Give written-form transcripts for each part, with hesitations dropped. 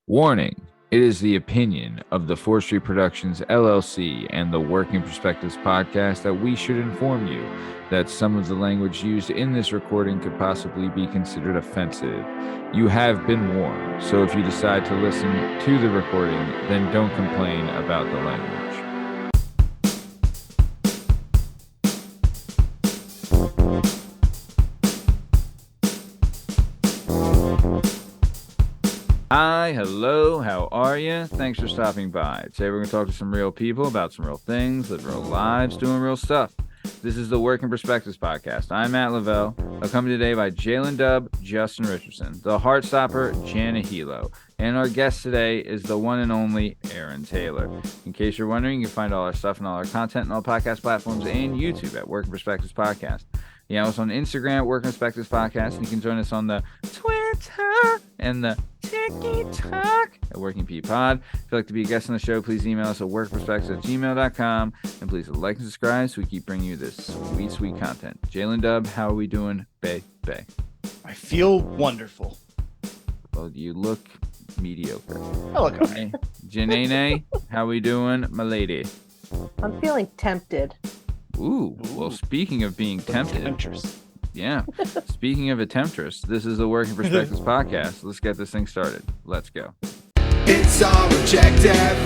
Warning. It is the opinion of the 4th Street Productions LLC and the Working Perspectives podcast that we should inform you that some of the language used in this recording could possibly be considered offensive. You have been warned, so if you decide to listen to the recording, then don't complain about the language. Hi, hello, how are you? Thanks for stopping by. Today we're going to talk to some real people about some real things, live real lives, doing real stuff. This is the Working Perspectives podcast. I'm Matt Lavelle, accompanied today by jdub, Justin Richardson, the Heartstopper, Jana Hehlo, and our guest today is the one and only Aaron Taylor. In case you're wondering, you can find all our stuff and all our content on all podcast platforms and YouTube at Working Perspectives Podcast. Yeah, also on Instagram at Working Perspectives Podcast, and you can join us on the Twitter and the TikTok at Working P Pod. If you'd like to be a guest on the show, please email us at workperspectives@gmail.com, and please like and subscribe so we keep bringing you this sweet content. Dub, how are we doing, bae? I feel wonderful. Well, you look mediocre. I look okay. Janene, how we doing, my lady? I'm feeling tempted. Ooh, well, speaking of being tempted. Temptress. Yeah. Speaking of a temptress, this is the Working Perspectives podcast. Let's get this thing started. Let's go. It's our objective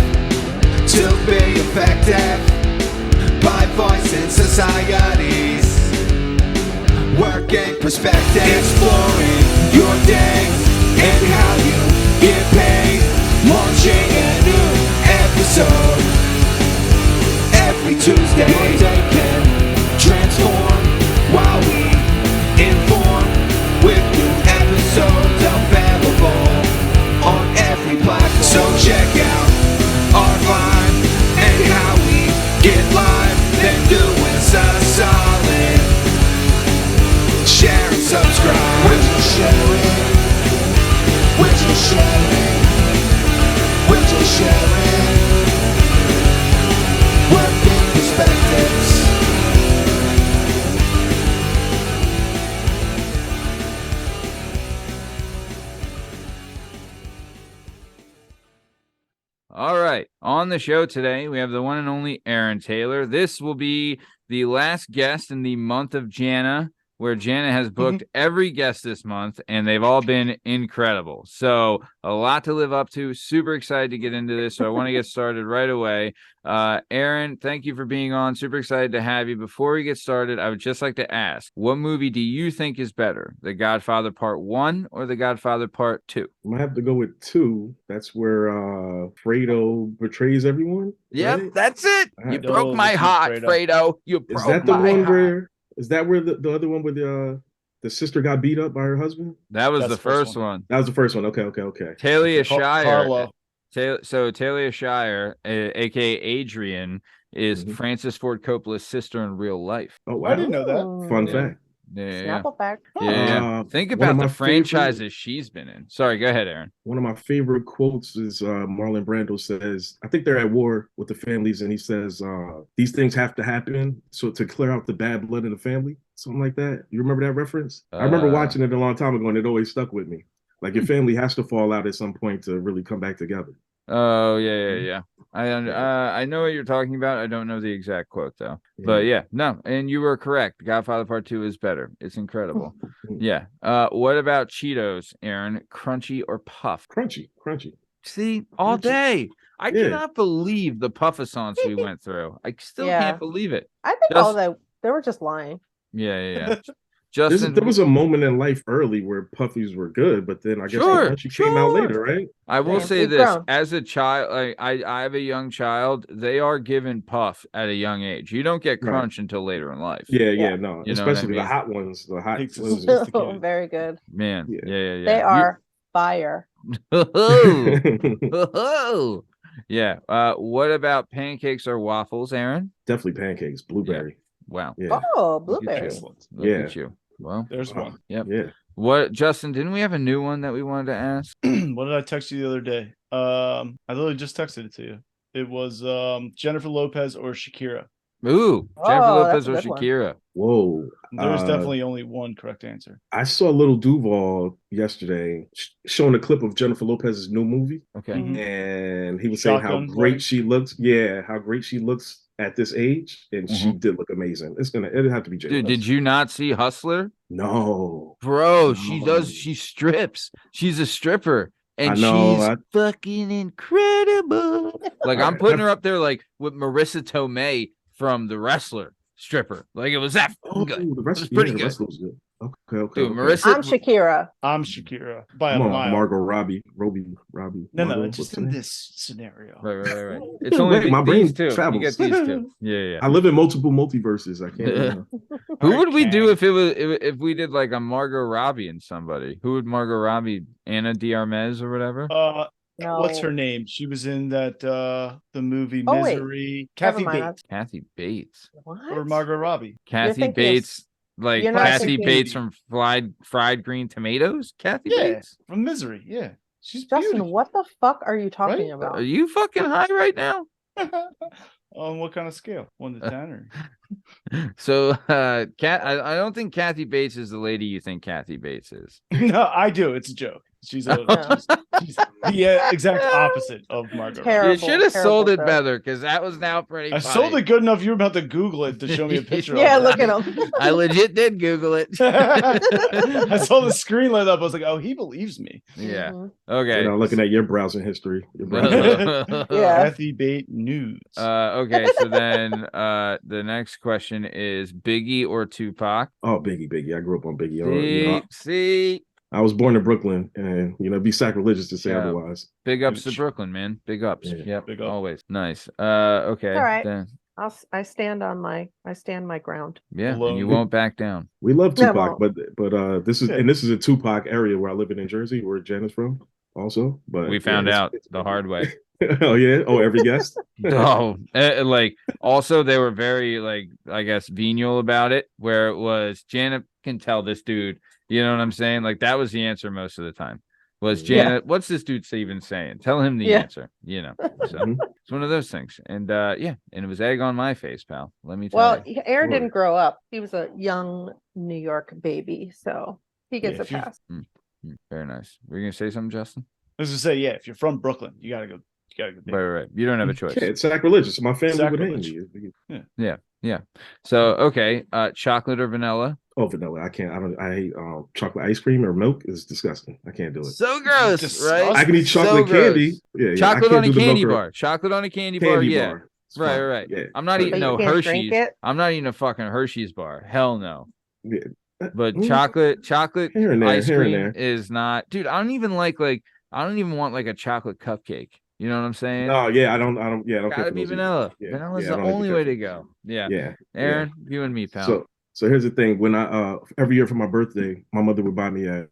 to be effective by voicing societies. Working perspective, exploring your day and how you get paid. Launching a new episode every Tuesday. Your day can transform while we inform with new episodes available on every platform. So check out our vibe and how we get live. Then do us a solid. Share and subscribe. Would you share it? Would you share it? Would you share it? Working perspectives. All right. On the show today, we have the one and only Aaron Taylor. This will be the last guest in the month of Jana, where Jana has booked every guest this month, and they've all been incredible. So a lot to live up to. Super excited to get into this. So I want to get started right away. Aaron, thank you for being on. Super excited to have you. Before we get started, I would just like to ask, what movie do you think is better, The Godfather Part 1 or The Godfather Part 2? I'm gonna have to go with 2. That's where Fredo betrays everyone. Yep, right? that's it. You No, broke my this is heart, Fredo. Fredo. You broke Is that the my one heart. where? Is that where the other one with the sister got beat up by her husband? That was That's the the first first one. That was the first one. Okay. Talia Car- Shire. Carlo. Talia Shire, aka Adrian, is Mhm. Francis Ford Coppola's sister in real life. Oh wow! I didn't know that. Fun Yeah. fact. Yeah. Snapple back. Yeah. Think one about of the my franchises she's been in. Sorry, go ahead, Aaron. One of my favorite quotes is Marlon Brando says, I think they're at war with the families, and he says, these things have to happen so to clear out the bad blood in the family. Something like that. You remember that reference? I remember watching it a long time ago, and it always stuck with me. Like your family has to fall out at some point to really come back together. Oh, yeah. I know what you're talking about. I don't know the exact quote, though. Yeah. But yeah, no, and you were correct. Godfather Part 2 is better. It's incredible. Yeah. What about Cheetos, Aaron? Crunchy or puff? Crunchy. See, all Crunchy. day. I Yeah. cannot believe the puffaissance we went through. I still Yeah. can't believe it. I think Just- all that they were just lying. Yeah. Justin, There was a moment in life early where puffies were good, but then I guess Sure, Crunchy came out sure. later, right? I will Yeah, say we've this. grown. As a child, like, I have a young child. They are given puff at a young age. You don't get Right. crunch until later in life. Yeah, Yeah. no. You know what I Especially mean? the hot ones. The hot Takes ones. us- Sophisticated. Very good. Man. Yeah. Yeah. They are fire. Oh. Yeah. What about pancakes or waffles, Aaron? Definitely pancakes, blueberry. Wow. Yeah. Oh, Look at blueberry. you. Excellent. Look Yeah. at you. Well, There's one. yep. Yeah. What, Justin, didn't we have a new one that we wanted to ask? What did I text you the other day? I literally just texted it to you. It was Jennifer Lopez or Shakira. Ooh, Oh, Jennifer that's Lopez a or good one. Shakira. Whoa. There's definitely only one correct answer. I saw Little Duval yesterday showing a clip of Jennifer Lopez's new movie, Okay. Mhm. and he was saying how Shotgun great wedding? she looks. Yeah, how great she looks at this age, and she did look amazing. It'd have to be J. Dude, did you not see Hustler? No, Bro, no. she strips. She's a stripper. And I know. she's fucking incredible. Like, I'm putting her up there like with Marissa Tomei from The Wrestler, stripper. Like, it was that Oh, good. the rest, It was pretty the good. rest was good. Okay. Dude, okay. Marissa. I'm Shakira. I'm Shakira by I'm a on mile. Margot Robbie. No, Margot, just what's her in name? this scenario. Right. It's only Wait, my these brain two. travels. You get these two. Yeah. I live in multiple multiverses. I can't. Who would we do Okay. if it was if we did like a Margot Robbie and somebody? Who would Margot Robbie? Anna Diarmez or whatever? No. What's her name? She was in that the movie Oh, wait. Misery. Never Kathy mind, Bates Kathy Bates. What? or Margot Robbie. Kathy thinking of- Bates. Like You're not Kathy thinking- Bates from fried green tomatoes? Kathy Yeah, Bates? from Misery. Yeah, she's Justin, beautiful. what the fuck are you talking Right? about? Are you fucking high right now? On what kind of scale? 1 to 10 or? So I don't think Kathy Bates is the lady you think Kathy Bates is. No, I do. It's a joke. She's Yeah. she's the exact opposite of Margot. Robbie. Terrible. You should have sold it joke. better because that was now pretty I funny. sold it good enough. You were about to Google it to show me a picture. Yeah, of look it. at him. I legit did Google it. I saw the screen light up. I was like, "Oh, he believes me." Yeah. Mhm. Okay. You know, looking at your browsing history. Your browsing. Yeah. Kathy Bates news. Okay, so then the next question is Biggie or Tupac? Oh, Biggie. I grew up on Biggie. See, I was born in Brooklyn, and it'd be sacrilegious to say Yeah. otherwise. big ups to Brooklyn, man. Big ups. Yeah. Yep, Big up. always. Nice. Okay. All right. Then, I stand my ground. yeah, and Alone. you won't back down. We love No, Tupac, but this is Yeah. and this is a Tupac area where I live in Jersey, where Jana's from, also. But We found out the hard way. Oh yeah. Oh, every guest. Oh, like also they were very like I guess venial about it, where it was Janet can tell this dude. You know what I'm saying? Like that was the answer most of the time. Was Janet? What's this dude even saying? Tell him the Yeah. answer. You know, so Mhm. it's one of those things. And and it was egg on my face, pal. Let me tell Well, you. Aaron Sure. didn't grow up. He was a young New York baby, so he gets Yeah, a if you- pass. Very nice. Were you gonna say something, Justin? I was gonna say, yeah, if you're from Brooklyn, you gotta go. You gotta go. Right. You don't have a choice. Yeah, it's sacrilegious. My family Sacrilege. would hate me. Yeah. So okay, chocolate or vanilla? Oh, vanilla. I can't. I hate chocolate ice cream or milk. Is disgusting. I can't do it. So gross, Disgusting. right? I can eat So chocolate gross. candy. Yeah, Chocolate I on can't a do the candy milk or bar. Chocolate on a candy bar. candy Yeah. bar. It's Right, fine. right. Yeah. I'm not But eating you no can't Hershey's. drink it? I'm not eating a fucking Hershey's bar. Hell no. Yeah. But Mm. chocolate Here and there, ice here and cream there. is not, dude. I don't even I don't even want like a chocolate cupcake. You know what I'm saying? Oh yeah, I don't. Yeah, I don't care Gotta for be those either. vanilla. Yeah, Vanilla's yeah, I the don't even only care way for to those. go. Yeah. Yeah. Aaron, you and me, pal. So here's the thing. When I every year for my birthday, my mother would buy me a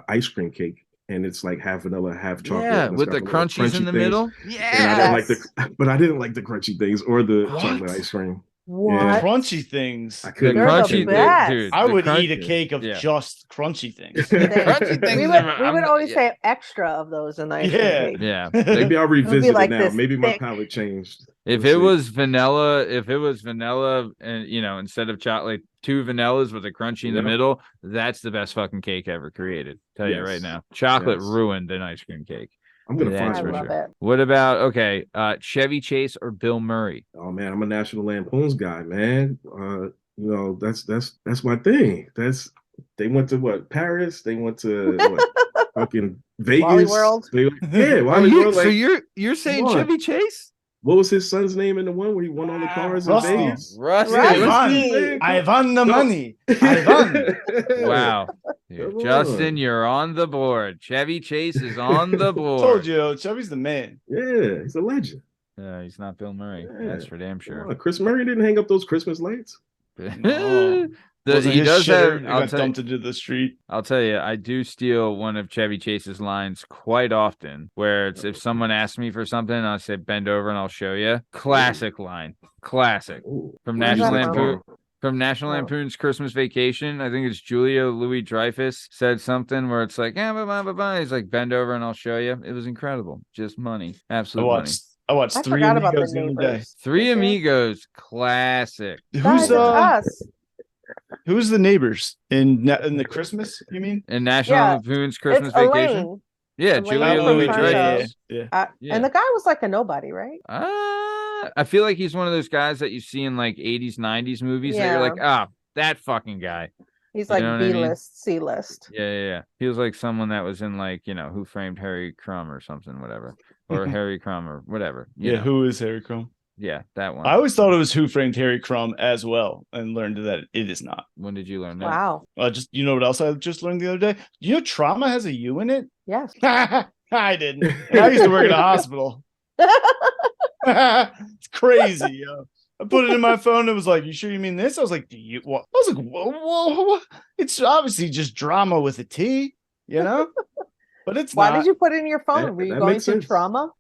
ice cream cake, and it's like half vanilla, half chocolate. yeah, and it's with got the little crunchies in the things. middle. And Yeah. I didn't like but I didn't like the crunchy things or the What? chocolate ice cream. What? Crunchy things. I The couldn't. You're the crunchy, best. dude. I the would crunch- eat a cake of yeah. just crunchy things. Crunchy things We are- would I'm not- always yeah. say extra of those in the ice Yeah. cream cake. Yeah. Maybe I'll revisit like it now. this Maybe my thick- palate changed. If We'll it see. was vanilla and instead of chocolate, 2 vanillas with a crunchy in the Yeah. middle, that's the best fucking cake ever created. Tell you Yes. right now. Chocolate Yes. ruined an ice cream cake. I'm gonna That's find I for one. love sure. it. What about Chevy Chase or Bill Murray? Oh man, I'm a National Lampoon's guy, man. That's my thing. They went to what, Paris? They went to what, fucking Vegas. Wally World? Yeah, Wally World. So Like, you're saying Come on. Chevy Chase? what was his son's name in the one where he won all the cars in Rusty. Vegas? Rusty. Rusty. I won the No. money. I won. Wow. Dude, Come Justin, on. you're on the board. Chevy Chase is on the board. Told you, Chevy's the man. Yeah, he's a legend. He's not Bill Murray. Yeah. That's for damn Come sure. on, Chris Murray didn't hang up those Christmas lights. No. Wasn't He his does shitter. have. It I'll got tell you, dumped into the street. I'll tell you, I do steal one of Chevy Chase's lines quite often, where it's if someone asks me for something, I'll say, bend over and I'll show you. Classic line. Classic. Ooh. From Where's National that from? Lampoon. From National Oh. Lampoon's Christmas Vacation. I think it's Julia Louis-Dreyfus said something where it's like, blah, blah, blah, blah. He's like, bend over and I'll show you. It was incredible. Just money. I Absolute money. watched I watched I Three forgot about the Amigos the other day. neighbors. Three Did you? Amigos, classic. Guys, Who's it's us. who's the neighbors in the Christmas? You mean? And National Yeah, Lampoon's Christmas It's Vacation. Elaine. Yeah, Elaine Julia from Louis Friends. Dreyfus. Yeah. Yeah. And the guy was like a nobody, right? I feel like he's one of those guys that you see in like 80s, 90s movies that you're like, that fucking guy. He's You like know what I mean? B-list, C-list. Yeah. He was like someone that was in like, Who Framed Harry Crumb or something, whatever. Or Harry Crumb or whatever. You know. Who is Harry Crumb? Yeah, that one. I always thought it was Who Framed Harry Crumb as well, and learned that it is not. When did you learn that? Wow. Just you know what else I just learned the other day? You know, trauma has a U in it. Yes. I didn't. And I used to work in a hospital. It's crazy, yo. I put it in my phone. It was like, "You sure you mean this?" I was like, "Do you?" What? I was like, "Whoa!" It's obviously just drama with a T, But it's Why not. did you put it in your phone? Were you that going makes through sense. trauma?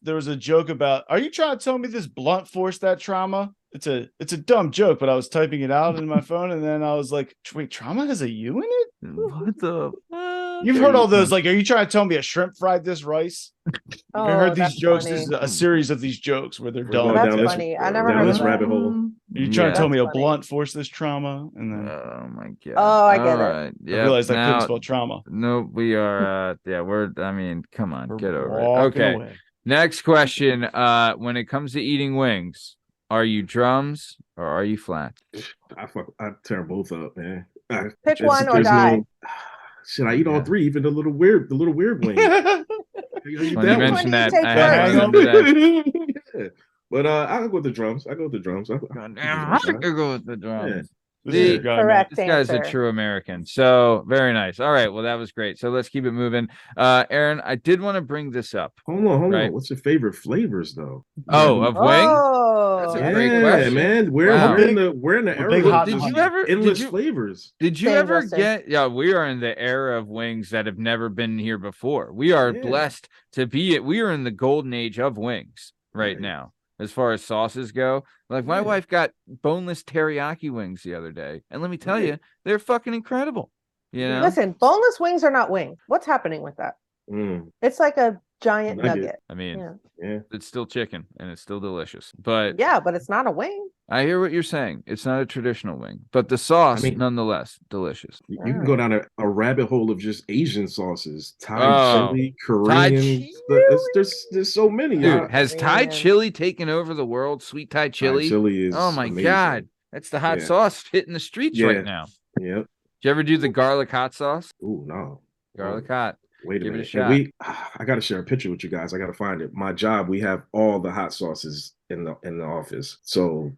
There was a joke about, are you trying to tell me this blunt force that trauma? It's a dumb joke, but I was typing it out in my phone, and then I was like, wait, trauma has a U in it? What the fuck? You've heard all those, like, are you trying to tell me a shrimp fried this rice? Oh, I heard these that's jokes. funny. This is a series of these jokes where they're We're dumb. going That's down this- funny. I never down heard this of that. rabbit hole. Are you trying to tell That's me a funny. blunt force this trauma? And then Oh my god. Oh, I get it. Alright, I realized I couldn't now- spell trauma. No, we are come on, We're get over it. walking Okay. away. Next question. When it comes to eating wings, are you drums or are you flat? I tear both up, man. Pick There's- one or there's die. Should I eat all Yeah. three? Even the little weird wing. When you Which one mentioned do you that, take I had first? to remember that. Yeah. But I'll go with the drums. I go with the drums. I could go with the drums. This is your The- guy, man. Correct This guy's a answer. true American. So very nice. All right. Well, that was great. So let's keep it moving. Aaron, I did want to bring this up. Hold on. Right. What's your favorite flavors though? Oh, of wing? Oh, That's a yeah, great question. man. We're Wow. in the era big of hot Did honey. you ever? endless flavors. Did you Same, ever Justin. get? Yeah, we are in the era of wings that have never been here before. We are Yeah. blessed to be it. We are in the golden age of wings right Right. now, as far as sauces go. Like my Yeah. wife got boneless teriyaki wings the other day, and let me tell Right. you, they're fucking incredible. You know, Listen, boneless wings are not wings. What's happening with that? Mm, It's like a giant Nugget. nugget. I mean, Yeah. yeah. it's still chicken and it's still delicious. But Yeah, but it's not a wing. I hear what you're saying. It's not a traditional wing, but the sauce, I mean- nonetheless, delicious. You can go down a rabbit hole of just Asian sauces, Thai Oh, chili, Thai Korean. There's so many. Dude, has Thai Man. chili taken over the world? Sweet Thai chili? Chili is Oh my amazing. god, that's the hot Yeah. sauce hitting the streets Yeah. right now. Yep. Did you ever do the garlic hot sauce? Ooh, no. Garlic hot. Wait a Give it a minute. shot. And I got to share a picture with you guys. I got to find it. My job, we have all the hot sauces in the office. So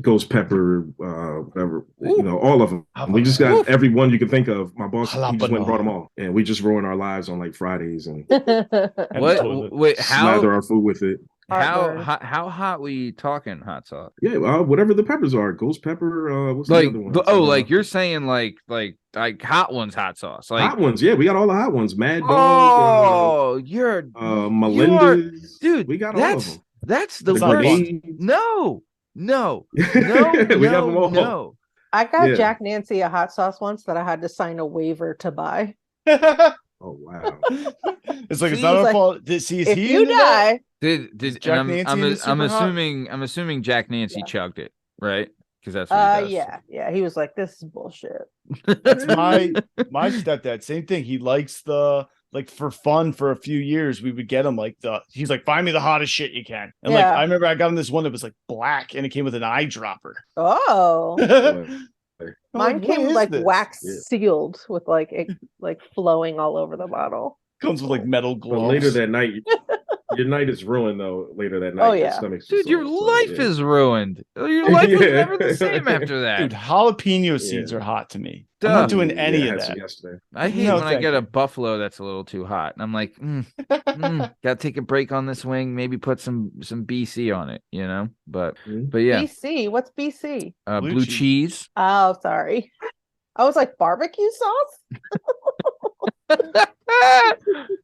ghost pepper, whatever, Ooh. all of them. We just got Oof. every one you can think of. My boss, he just went and Jalapeno. brought them all, and we just ruin our lives on like Fridays and And What? toilet. Wait, slather how our food with it. Heartburn. how hot were you talking hot sauce? Yeah, whatever the peppers are. Ghost pepper. What's Like the other one? like you're saying like hot ones hot sauce. Like hot ones. Yeah, we got all the hot ones. Mad Dog. oh, you're Melinda's. dude. We got all of them. That's the The worst. grenade. No. We have them all. I got Yeah. Jack Nancy a hot sauce once that I had to sign a waiver to buy. Oh wow. It's like, it's See, not it's our like, fault. See, is If he you into that? die, Did Jack and Nancy I'm into super hot? I'm assuming Jack Nancy Yeah. chugged it, right? Because that's what he does. yeah. He was like, "This is bullshit." That's my stepdad. Same thing. He likes the, like, for fun for a few years, we would get him like he's like, find me the hottest shit you can. And like, Yeah. I remember I got him this one that was like black and it came with an eyedropper. Oh, I'm mine what came is like this? wax Yeah. sealed with like it like flowing all over the bottle. Comes with like metal But gloves. later that night, your night is ruined though. Later that night, Oh, your yeah. stomach's Dude, just your all- life yeah. is ruined. Your life was Yeah. never the same after that. Dude, jalapeno seeds Yeah. are hot to me. Duh. I'm not doing any Yeah, I of had some that. yesterday. I hate No, when I thank get a you. buffalo that's a little too hot, and I'm like, gotta take a break on this wing. Maybe put some BC on it, you know. But Mhm. yeah, BC, what's BC? Blue blue cheese. cheese. Oh, sorry. I was like, barbecue sauce?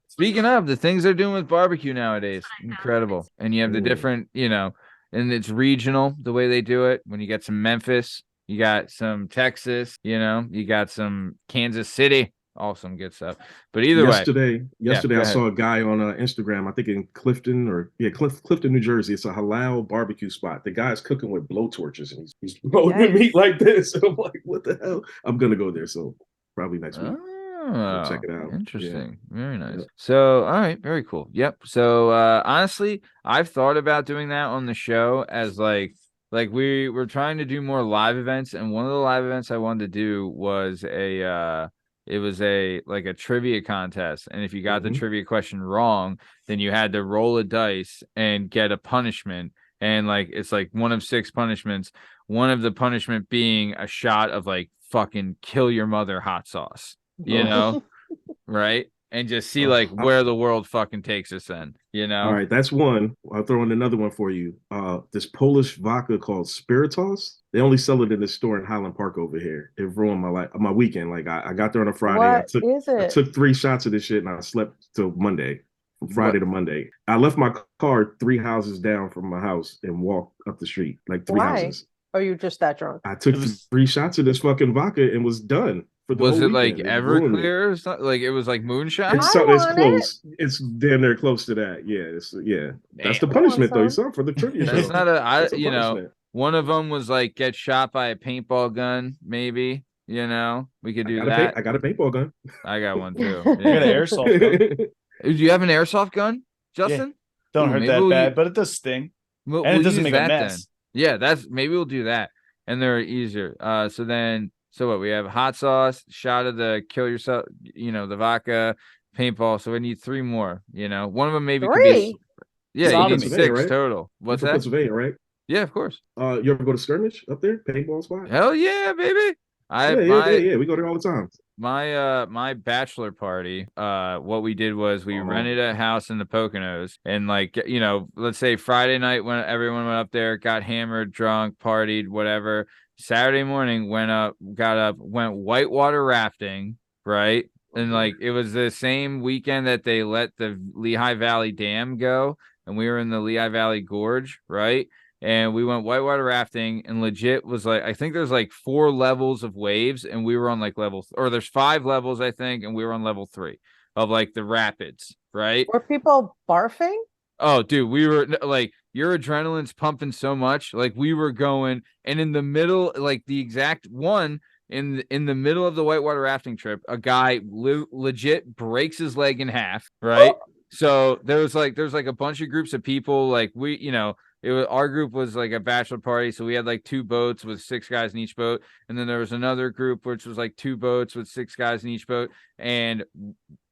Speaking of the things they're doing with barbecue nowadays, incredible. And you have the Ooh. different, and it's regional the way they do it. When you get some Memphis, you got some Texas, you got some Kansas City, awesome, good stuff. But either way, yesterday go I ahead. saw a guy on Instagram, I think in Clifton, Clifton, New Jersey. It's a halal barbecue spot. The guy's cooking with blowtorches and he's blowing the meat like this. And I'm like, what the hell? I'm gonna go there, so probably next week. Oh, check it out. Interesting. Very nice. Yep. So, all right, very cool. Yep. So, honestly, I've thought about doing that on the show as like we were trying to do more live events, and one of the live events I wanted to do was it was a trivia contest, and if you got the trivia question wrong, then you had to roll a dice and get a punishment, and it's like one of 6 punishments. One of the punishment being a shot of fucking kill your mother hot sauce. You know, right? And just see where the world fucking takes us then, you know? All right, that's one. I'll throw in another one for you. This Polish vodka called Spiritos. They only sell it in this store in Highland Park over here. It ruined my weekend. I got there on a Friday. I took 3 shots of this shit and I slept till Monday. From Friday to Monday. I left my car 3 houses down from my house and walked up the street, 3 houses. Are you just that drunk? I took 3 shots of this fucking vodka and was done. Was it Everclear or something? It was like moonshine? It's close. It's damn near close to that. Yeah. That's the punishment though. You saw for the trivia. That's not one of them was get shot by a paintball gun, maybe. We could do that. I got a paintball gun. I got one too. You got an airsoft gun. Do you have an airsoft gun, Justin? Don't hurt that bad, but it does sting. And it doesn't make a mess. Then. Yeah, maybe we'll do that. And they're easier. So what, we have hot sauce, shot of the kill yourself, the vodka, paintball. So we need 3 more, one of them maybe 3? could be. Yeah, you need 6 right? total. What's that? Pennsylvania, right? Yeah, of course. You ever go to Skirmish up there? Paintball spot? Hell yeah, baby. Yeah. We go there all the time. My bachelor party, what we did was we rented a house in the Poconos, and let's say Friday night when everyone went up there, got hammered, drunk, partied, whatever. Saturday morning got up, went whitewater rafting, right? And it was the same weekend that they let the Lehigh Valley Dam go, and we were in the Lehigh Valley Gorge, right? And we went whitewater rafting, and legit was I think there's 4 levels of waves, and we were on there's 5 levels, I think, and we were on level 3 of the rapids, right? Were people barfing? Oh, dude, we were your adrenaline's pumping so much. We were going, and in the middle, the exact one in the middle of the whitewater rafting trip, a guy legit breaks his leg in half, right? So there's a bunch of groups of people, our group was a bachelor party, so we had 2 boats with 6 guys in each boat, and then there was another group which was 2 boats with 6 guys in each boat, and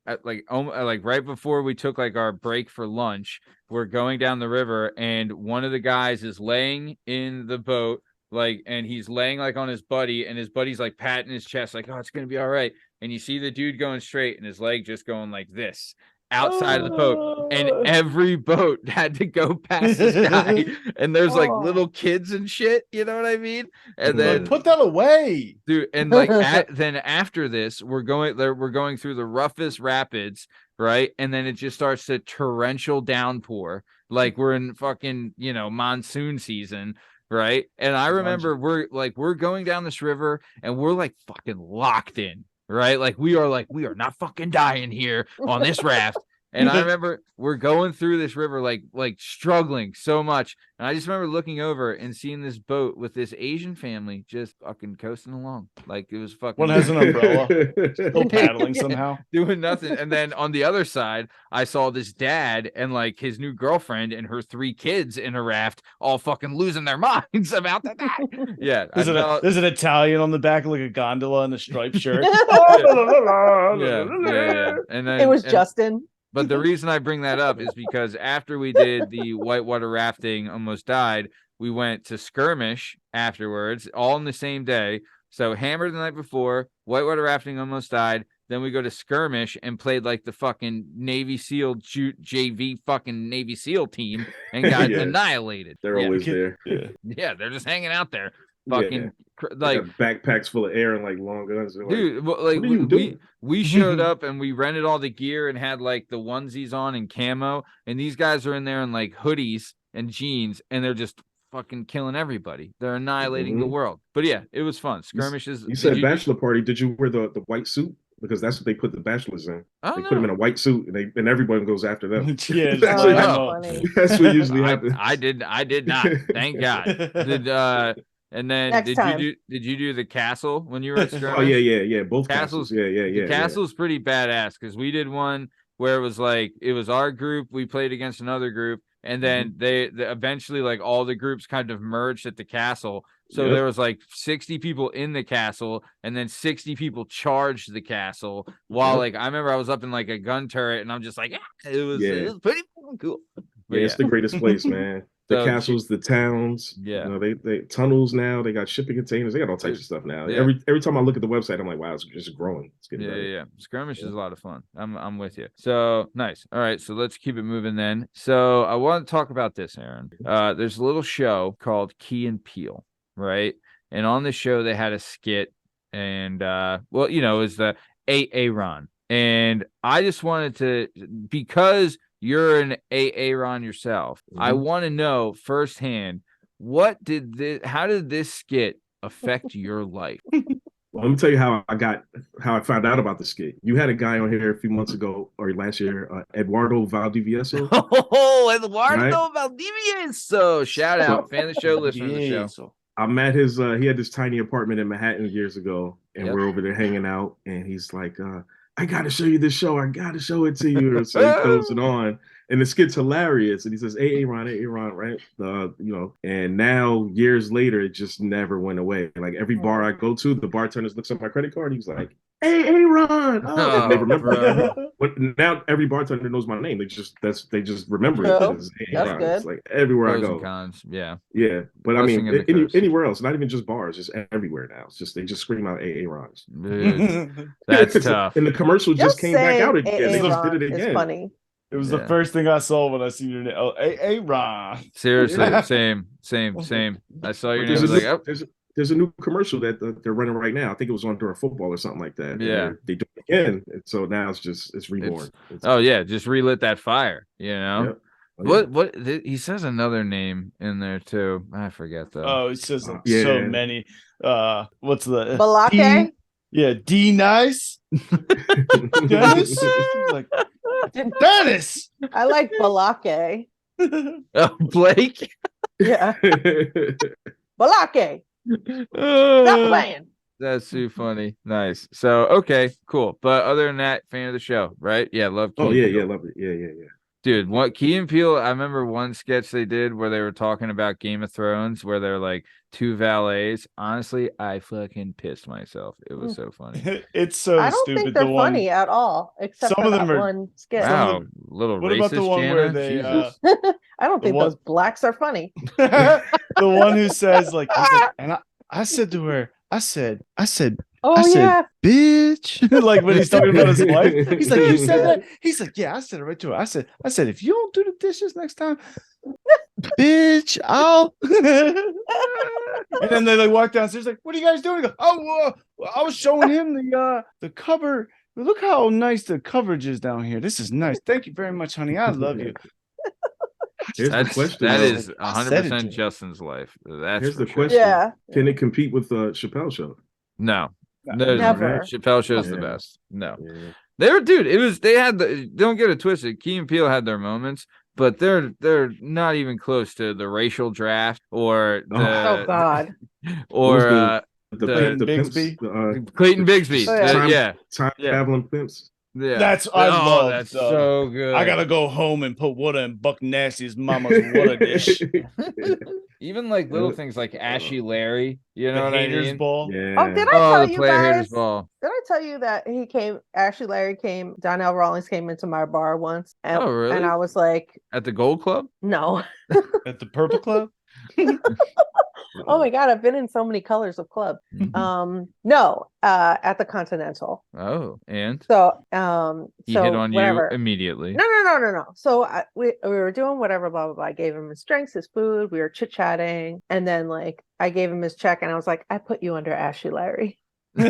right before we took our break for lunch, we're going down the river, and one of the guys is laying in the boat, and he's laying on his buddy, and his buddy's patting his chest oh, it's gonna be all right, and you see the dude going straight and his leg just going like this outside of the boat, and every boat had to go past this guy, and there's little kids and shit, you know what I mean? And then put that away, dude. And then after this, we're going through the roughest rapids, right? And then it just starts to torrential downpour, we're in fucking monsoon season, right? And I remember we're going down this river, and we're fucking locked in. Right? We are not fucking dying here on this raft. And I remember we're going through this river, struggling so much. And I just remember looking over and seeing this boat with this Asian family just fucking coasting along. It was fucking. One has an umbrella, still paddling somehow, doing nothing. And then on the other side, I saw this dad and his new girlfriend and her 3 kids in a raft, all fucking losing their minds about that. Yeah. There's an Italian on the back of a gondola in a striped shirt. Yeah. And then it was Justin. But the reason I bring that up is because after we did the whitewater rafting, almost died, we went to Skirmish afterwards, all in the same day. So hammered the night before, whitewater rafting, almost died. Then we go to Skirmish and played the fucking Navy SEAL JV fucking Navy SEAL team and got annihilated. They're always there. Yeah, they're just hanging out there. Fucking backpacks full of air and long guns. Dude, we showed up and we rented all the gear and had the onesies on and camo, and these guys are in there in hoodies and jeans, and they're just fucking killing everybody. They're annihilating the world. But yeah, it was fun. Skirmishes. You said bachelor party. Did you wear the white suit because that's what they put the bachelors in. Oh, They no. put them in a white suit, and everyone goes after them. Yeah, just That's Oh, light what- that's him up. funny. That's what usually happens. I did not. Thank God. And then Next time. did you do the castle when you were at skirmish? Oh yeah. Both Castles- castles. Yeah. The castle's pretty badass because we did one where it was like it was our group, we played against another group, and then they eventually like all the groups kind of merged at the castle. So Yep. there was like 60 people in the castle, and then 60 people charged the castle. While Yep. like I remember I was up in like a gun turret, and I'm just like, it was pretty fucking cool. But Yeah, it's the greatest place, man. The So, castles, the towns. Yeah. You know, they tunnels now. They got shipping containers. They got all types of stuff now. Yeah. Every time I look at the website, I'm like, wow, it's just growing. It's getting better. Yeah. Skirmish is a lot of fun. I'm with you. So nice. All right, so let's keep it moving then. So I want to talk about this, Aaron. There's a little show called Key and Peele, right? And on this show they had a skit, and well, you know, it was the Aaron. And I just wanted to, because you're an Aaron yourself, I want to know firsthand, how did this skit affect your life? Well, let me tell you how I found out about the skit. You had a guy on here a few months ago or last year, Eduardo Valdivieso. Oh, Eduardo Right? Valdivieso. Shout out, fan of the show, listener of the show. So I'm at his he had this tiny apartment in Manhattan years ago, and Yep. we're over there hanging out, and he's like, I gotta show you this show. I gotta show it to you. So he throws it on, and the skit's hilarious. And he says, Hey, Aaron, right? You know, and now years later, it just never went away. Like every bar I go to, the bartender looks at my credit card. He's like, Hey, Aaron. Oh, and they remember. bro. But now every bartender knows my name. They just remember Oh, it. As Hey, that's Aaron. good. It's like everywhere Pros I go. and cons. Yeah. Yeah, but I Blessing mean, and the curse. anywhere else, not even just bars, just everywhere now. It's just they just scream out Aaron's. Dude, that's tough. And the commercial just came back out again. They just did it It's again. funny. it was Yeah. the first thing I saw when I seen your name. Oh, Ron. Seriously, same. I saw your name. I was like, oh, There's a new commercial that they're running right now. I think it was on during football or something like that. And Yeah. they do it again. And so now it's reborn. oh yeah, just relit that fire. You know. Yep. Oh, yeah. What he says another name in there too. I forget though. Oh, it says like Yeah. so many. What's the Balake? Yeah, D nice. Dennis? Like Dennis. I like Balake. Oh, Blake. Yeah. Balake. Stop Oh, playing. that's too funny. Nice. So okay, cool. But other than that, fan of the show, right? Yeah, love. Key Oh and yeah, Peele. yeah, love it. Yeah. Dude, what Key and Peele, I remember one sketch they did where they were talking about Game of Thrones, where they're like two valets. Honestly, I fucking pissed myself. It was so funny. It's so I don't stupid. think they're the one, funny at all, except Some for of that them are- one skit. Wow, little What racist, about the one Jana? where they Jesus. I don't think one- those blacks are funny. the one who says like, he's like, and I said to her, I said, Oh I said, yeah. bitch. Like when he's talking about his wife, he's like, you said that? He's like, yeah, I said it right to her. I said, if you don't do the dishes next time, bitch, I'll. And then they like walk downstairs, like, what are you guys doing? He goes, oh, I was showing him the cover. Look how nice the coverage is down here. This is nice. Thank you very much, honey. I love you. Here's the That's question. that though. is I said it to 100% him. Justin's life. That's Here's for the sure. question. Yeah. Can it compete with the Chappelle show? No, Never. Chappelle show's the Yeah. best. No, Yeah. they were, dude. It was they had the. Don't get it twisted. Key and Peele had their moments, but they're not even close to the racial draft or the Oh God. or Who's The Clayton pimps, Bigsby? Clayton Bigsby. Oh, yeah. Yeah, time Yeah. traveling pimps. yeah. That's I love. That's so good. I gotta go home and put water in Buck Nasty's mama's water dish. Even like little things like Ashy Larry. You know The what I haters mean? ball. Yeah. Oh, did I Oh, tell the you player haters guys? ball. Did I tell you that Larry came, Donnell Rawlings came into my bar once, and, Oh, really? and I was like, At the Gold Club? no. At the Purple Club. Oh my God, I've been in so many colors of club. Mm-hmm. No, at the Continental. Oh, and So, he so hit on whatever. you immediately. No. So we were doing whatever, blah, blah, blah. I gave him his drinks, his food. We were chit-chatting. And then like, I gave him his check and I was like, I put you under Ashy Larry. And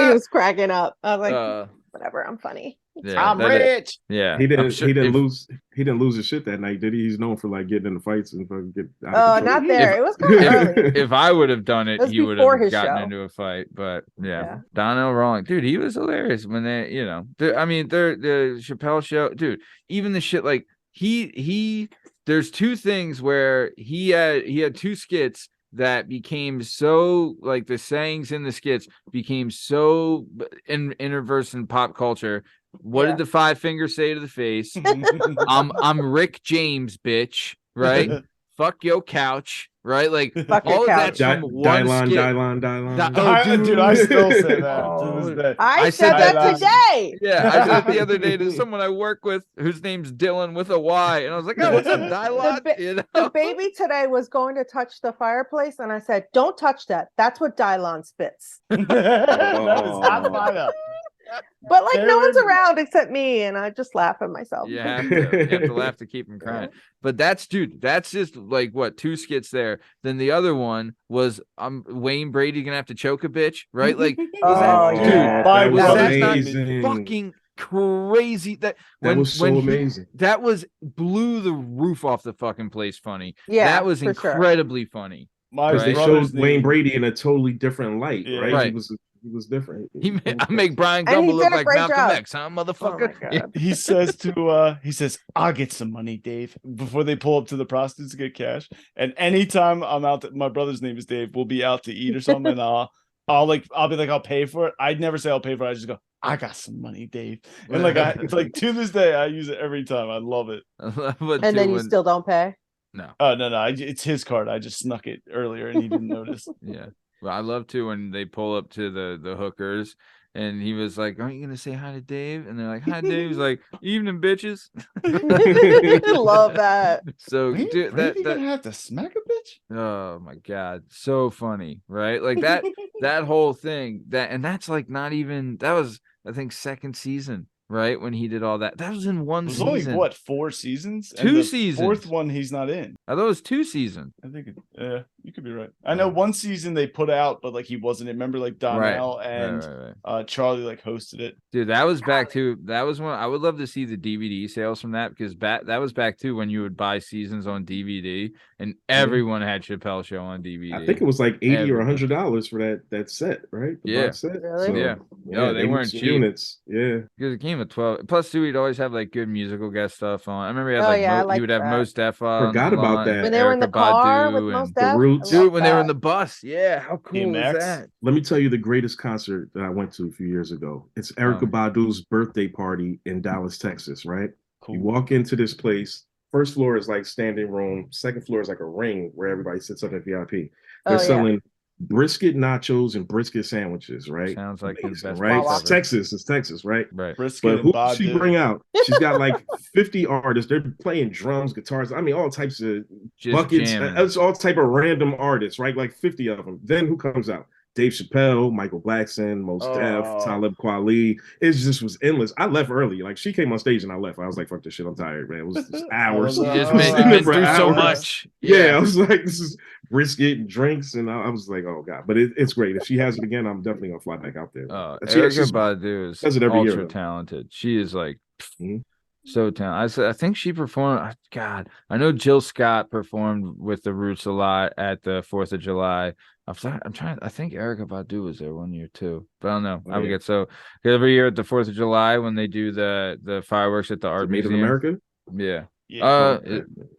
he was cracking up. I was like, whatever. I'm funny. Yeah, I'm that- rich. Yeah, He didn't. I'm sure He didn't if- lose. He didn't lose his shit that night, did he? He's known for like getting into fights and fucking get out Oh, of control. not there. It was kind of early. If I would have done it, It was he would before have his gotten show. into a fight. But yeah, Yeah. Donnell Rawlings, dude, he was hilarious when they, you know, I mean, the Chappelle show, dude. Even the shit like he. There's two things where he had two skits that became so like the sayings in the skits became so interverse in pop culture. What Yeah. did the five fingers say to the face? I'm Rick James, bitch. Right? Fuck your couch. Right? Like Fuck your all of couch. that's from one skit. Dylon. Dude, I still say that Oh, to this day. I I said said that that today. Yeah, I said it the other day to someone I work with whose name's Dylan with a Y, and I was like, "Oh, what's up, Dylon?" You know? The baby today was going to touch the fireplace, and I said, "Don't touch that. That's what Dylon spits." That is not fire. But like no one's Very- around except me, and I just laugh at myself. You have to laugh to keep him crying. But that's just like what, two skits there. Then the other one was Wayne Brady gonna have to choke a bitch, right? Like Oh, that, yeah. That was was that amazing. not fucking crazy? That was so amazing. That was blew the roof off the fucking place. Funny. Yeah, that was for sure. incredibly funny. My Because they brother's showed Wayne name- Brady in a totally different light, Yeah. right? Right. He was different. I make Brian And he Gumble look did a like great Malcolm job. X, huh, Oh my motherfucker? God. He says, I'll get some money, Dave, before they pull up to the prostitutes to get cash. And anytime I'm out, my brother's name is Dave, we'll be out to eat or something, and I'll be like, I'll pay for it. I'd never say I'll pay for it. I just go, I got some money, Dave. And it's like to this day, I use it every time. I love it. And then you still don't pay. no. Oh no, it's his card. I just snuck it earlier and he didn't notice. Yeah. Well, I love too when they pull up to the hookers and he was like, "Aren't you gonna say hi to Dave?" And they're like, "Hi, Dave." He's like, "Evening, bitches." Love that. So Wait, dude, Brady gonna have to smack a bitch? oh my god, so funny, right? Like that whole thing and that's like not even that was I think second season, right? When he did all that. That was in one It was season. only what, 4 seasons? Two And the seasons. Fourth one he's not in. I thought it was 2 seasons. I think you could be right. I know one season they put out, but like he wasn't in. Remember, like Donnell and Right. Charlie like hosted it. Dude, that was back to that was when I would love to see the DVD sales from that because that was back to when you would buy seasons on DVD and everyone had Chappelle Show on DVD. I think it was like $80 or Everything. $100 for that set, right? The Yeah. box set. Really? Yeah. No, they used weren't some cheap. units. Yeah. Because it came with 12. Plus, too, he'd always have like good musical guest stuff on. I remember he had Oh, like yeah, I he liked would have that. Mos Def on. Forgot about that. When they were in the Erykah car with Badu Mos and Def, Roots. I love dude, when they were in that. the bus. Yeah, how cool DMX. was that? Let me tell you the greatest concert that I went to a few years ago. It's Erykah Badu's birthday party in Dallas, Texas, right? Cool. You walk into this place. First floor is like standing room. Second floor is like a ring where everybody sits up at VIP. Oh, They're yeah. selling brisket nachos and brisket sandwiches, right? Sounds like his best right? place It's ever. Texas. It's Texas, right? Right. Brisket But and who does she Badu. bring out? She's got like 50 artists. They're playing drums, guitars. I mean, all types of Just buckets. jamming. It's all type of random artists, right? Like 50 of them. Then who comes out? Dave Chappelle, Michael Blackson, Mos Def, Oh. Talib Kweli. It just was endless. I left early. Like she came on stage and I left. I was like, "Fuck this shit. I'm tired, man." It was just hours. Oh, You no. just Oh, been, wow. you've been For through so hours. much. Yeah, I was like, "This is brisket and drinks," and I was like, "Oh god!" But it's great. If she has it again, I'm definitely gonna fly back out there. Erykah Badu is does it every year, ultra though. talented. She is like Mhm. so talented. I think she performed. God, I know Jill Scott performed with the Roots a lot at the 4th of July. I'm trying. I think Erykah Badu was there one year too, but I don't know. Oh, I yeah. forget. So every year at the 4th of July when they do the fireworks at the art Made in museum. America. Yeah. Yeah.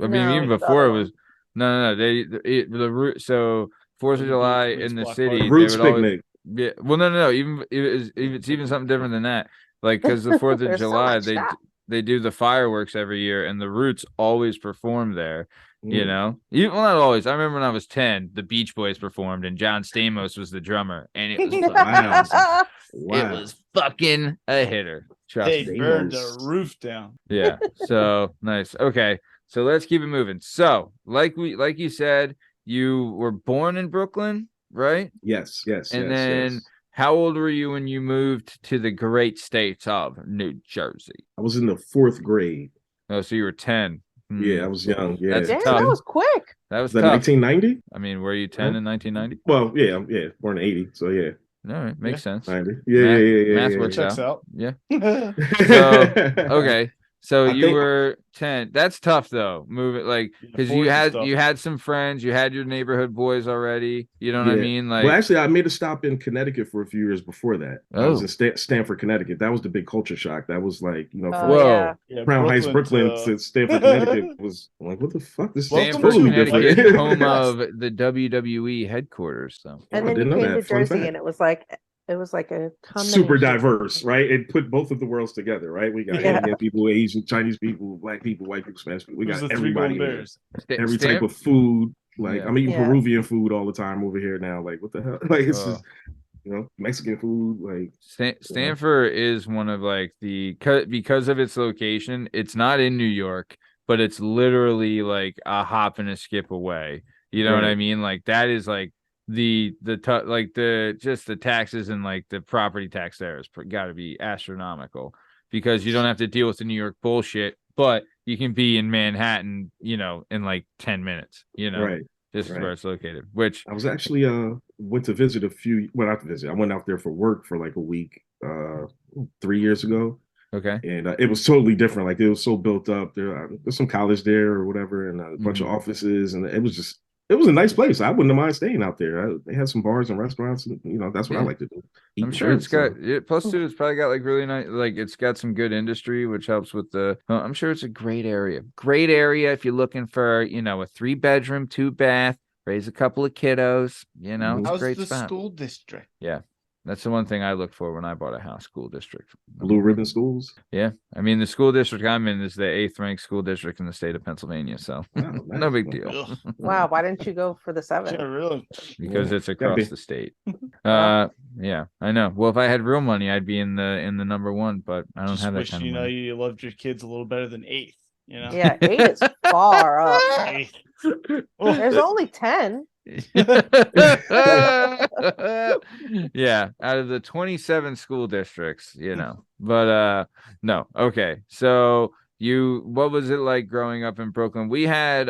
I mean, No, even it's the before other it was no. The root. So 4th of July Roots in the Block city, Party. they Roots would always, picnic. yeah. Well, no. Even it's even something different than that. Like because the 4th of There's so July, much stuff. they do the fireworks every year, and the Roots always perform there. You Mm. know, well, not always. I remember when I was 10, the Beach Boys performed, and John Stamos was the drummer, and it was fucking awesome. Wow. It was fucking a hitter. Trust They me. burned Stamos. the roof down. Yeah. So nice. Okay. So let's keep it moving. So, like you said, you were born in Brooklyn, right? Yes. And then how old were you when you moved to the great state of New Jersey? I was in the 4th grade. Oh, so you were 10. Yeah, I was young. Yeah. That's Damn, tough. that was quick. That was Was that tough. 1990? I mean, were you 10 in 1990? Well, yeah, born in 80. So yeah. All right, makes sense. Yeah, Math yeah. works Checks out. Yeah. So okay. So I you think- were 10. That's tough though. Moving like because force and you stuff. had some friends, you had your neighborhood boys already. You know what I mean? Like, well, actually, I made a stop in Connecticut for a few years before that. I was Oh. in Stanford, Connecticut. That was the big culture shock. That was like, Oh, from Whoa. yeah. Crown Heights, Brooklyn to Stanford, Connecticut was I'm like, what the fuck? This is Welcome Stanford, totally to, like, Connecticut, home Yes. of the WWE headquarters. So And I then you didn't know came that. to Fun Jersey, fact. and it was like a Super combination. diverse, right? It put both of the worlds together, right? We got Yeah. Indian people, Asian, Chinese people, black people, white people, Spanish people. We It was got the three everybody golden here. bears. Every type of food. Like Yeah. I'm eating Yeah. Peruvian food all the time over here now. Like what the hell? Like it's Oh. just Mexican food. Like Stanford is one of like because of its location. It's not in New York, but it's literally like a hop and a skip away. You know what I Right. mean? Like that is like the taxes and like the property tax there has got to be astronomical because you don't have to deal with the New York bullshit, but you can be in Manhattan, in like 10 minutes, right. just right. where it's located. Which I was actually went to visit not to visit. I went out there for work for like a week 3 years ago. okay, And it was totally different. Like it was so built up. There's some college there or whatever, and a bunch of offices, and it was a nice place. I wouldn't mind staying out there. They had some bars and restaurants, and that's what I like to do. I'm sure it's got plus too. It's probably got like really nice, like it's got some good industry, which helps with the. I'm sure it's a great area. Great area if you're looking for a 3-bedroom, 2-bath, raise a couple of kiddos. It's a How's great the spot. school district? Yeah. That's the one thing I look for when I bought a house, school district. Blue ribbon schools. Yeah. I mean, the school district I'm in is the 8th ranked school district in the state of Pennsylvania. So Wow, no nice. big deal. Ugh. Wow, why didn't you go for the Yeah, 7? really. Because it's Gotta across be. the state. Wow. Yeah, I know. Well, if I had real money, I'd be in the number 1, but I don't Just have that wish kind of money. you loved your kids a little better than 8th. Yeah, 8 is far up. 8th. Oh, There's only 10. Yeah, out of the 27 school districts, but no. Okay, so what was it like growing up in Brooklyn? We had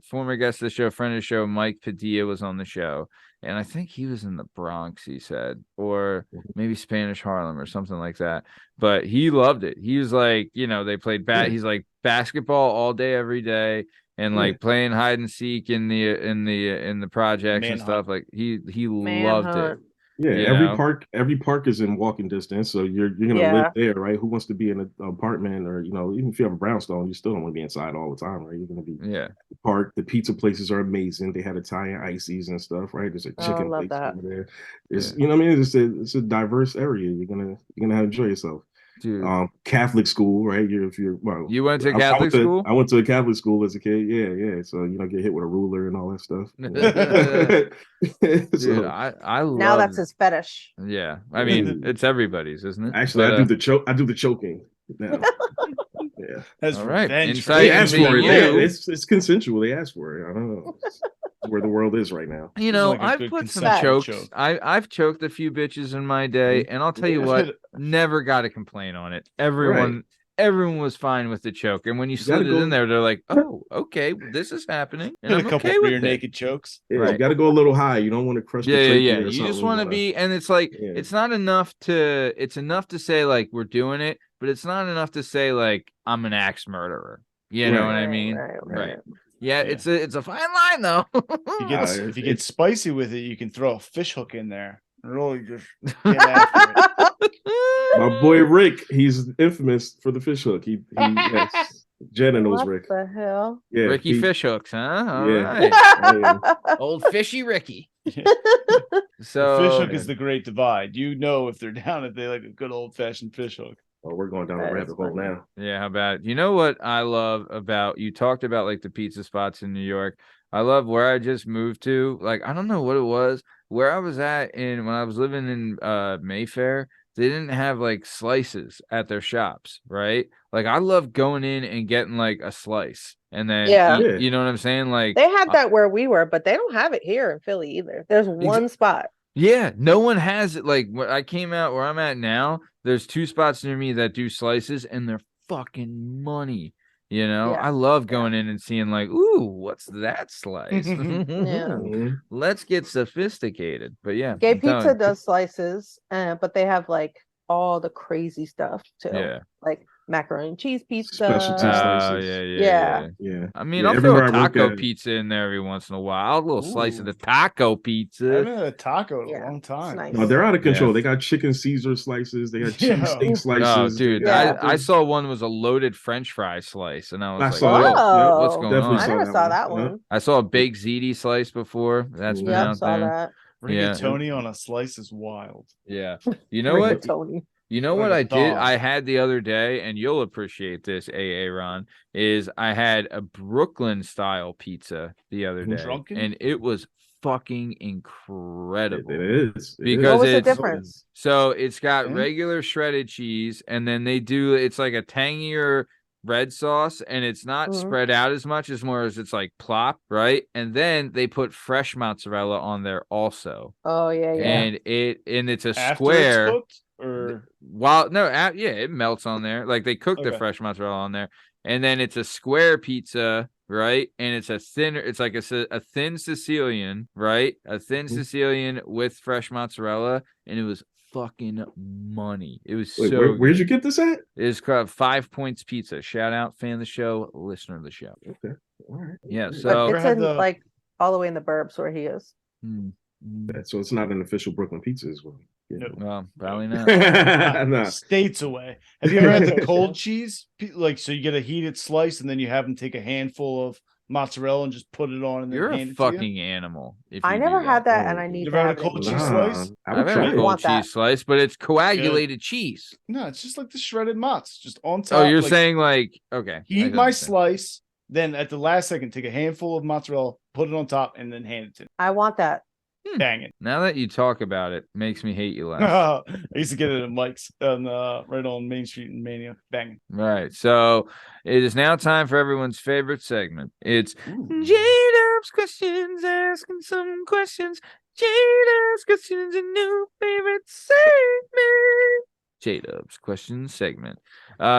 former guest of the show, friend of the show, Mike Padilla was on the show, and I think he was in the Bronx, he said, or maybe Spanish Harlem or something like that, but he loved it. He was like, they played he's like basketball all day every day, and like playing hide and seek in the projects and stuff. Like he loved it. Yeah, every park is in walking distance, so you're gonna live there, right? Who wants to be in an apartment, or even if you have a brownstone, you still don't want to be inside all the time, right? You're gonna be the park. The pizza places are amazing. They had Italian ices and stuff, right? There's a chicken place over there. It's what I mean. It's a diverse area. You're gonna enjoy yourself. Dude. Catholic school, right? You went to Catholic school? I went to a Catholic school as a kid. Yeah. So get hit with a ruler and all that stuff. Dude, I love. Now that's his fetish. Yeah, I mean it's everybody's, isn't it? Actually, I do the choking now. Yeah. That's all right. Insight They asked for it. You. It's consensual. They asked for it. I don't know. It's where the world is right now. Like a I've good put some consensual chokes. choke. I've choked a few bitches in my day, and I'll tell you what, never got a complaint on it. Everyone was fine with the choke, and when you slid it in there, they're like, "Oh, okay, this is happening." And I'm a couple okay with rear it. naked chokes. Yeah, you got to go a little high. You don't want to crush. Yeah. You just want to be, and it's like it's not enough to. It's enough to say like we're doing it, but it's not enough to say like I'm an axe murderer. You know what I mean? Right. Yeah, it's a fine line though. If you get spicy with it, you can throw a fish hook in there. Really just get after it. My boy Rick, he's infamous for the fish hook. Yes. Jana knows What Rick. the hell? Yeah, Ricky fish hooks, huh? All Yeah. right. Old fishy Ricky. So The fish hook is the great divide. If they're down, if they like a good old fashioned fish hook. Oh, we're going down the rabbit hole now. Yeah, how about you know what I love about you talked about like the pizza spots in New York. I love where I just moved to. Like, I don't know what it was. Where I was at when I was living in Mayfair, they didn't have like slices at their shops, right? Like I love going in and getting like a slice and then eat, you know what I'm saying? Like they had that where we were, but they don't have it here in Philly either. There's one spot. Yeah, no one has it. Like when I came out where I'm at now, there's 2 spots near me that do slices and they're fucking money. You know, Yeah. I love going in and seeing like, ooh, what's that slice? Yeah. Mhm. Let's get sophisticated. But yeah, Gay I'm telling Pizza you. does slices, but they have like all the crazy stuff too. Yeah. Like macaroni and cheese pizza. Specialty slices. Yeah. Yeah. I mean, Yeah, I'll throw everywhere a I work taco at- pizza in there every once in a while. A little slice of Ooh. the taco I pizza. haven't had a taco in Yeah, a long it's time. nice. No, they're out of control. Yeah. They got chicken Caesar slices. They got Yeah. cheesesteak Oh, slices. they dude, got- I saw one was a loaded French fry slice, and I was I like, saw that. "Whoa, Yep. what's Oh, going Definitely on?" I never saw that Yep. one. I saw a baked ziti slice before. That's been Yep, out saw there. that. Rigatoni on a slice is wild. Yeah. You know what? Rigatoni. You know Like what a I did? dog. I had the other day, and you'll appreciate this, AA Ron, is I had a Brooklyn style pizza the other day, Drunken? and it was fucking It incredible. is. It Because What was the it's- difference? So it's got Okay. regular shredded cheese, and then it's like a tangier red sauce, and it's not Mhm. spread out as much as more as it's like plop, right? And then they put fresh mozzarella on there also. Oh yeah, yeah. And it's a After square. it's cooked, or It melts on there. Like they cook the Okay. fresh mozzarella on there, and then it's a square pizza, right? And it's it's like a thin Sicilian, right? A thin Mhm. Sicilian with fresh mozzarella, and it was fucking money. It was Wait, so where'd good. you get this at? It's called 5 Points Pizza. Shout out, fan of the show, listener of the show. Okay. All right. Yeah, But so Ever it's had in the- like all the way in the burbs where he is. So it's not an official Brooklyn pizza as well. No. Well, probably not. Nah. states away. Have you ever had the cold cheese? Like, so you get a heated slice, and then you have them take a handful of mozzarella and just put it on, and then You're hand a it to you? fucking animal. If I you never do had that, and Oh. I need You to ever had have a it cold again. cheese slice? I I've would had try a it. cold want that. cheese slice, but it's coagulated cheese. No, it's just like the shredded mozz, just on top. Oh, you're like, saying like okay. I heat see my what you're saying. slice, then at the last second, take a handful of mozzarella, put it on top, and then hand it to me. I want that. Dang it. Now that you talk about it, makes me hate you less. I used to get it at Mike's on right on Main Street in Mania. Banging. Right. So it is now time for everyone's favorite segment. It's Ooh. J-Dub's questions, asking some questions. J-Dub's questions, a new favorite segment. J-Dub's questions segment.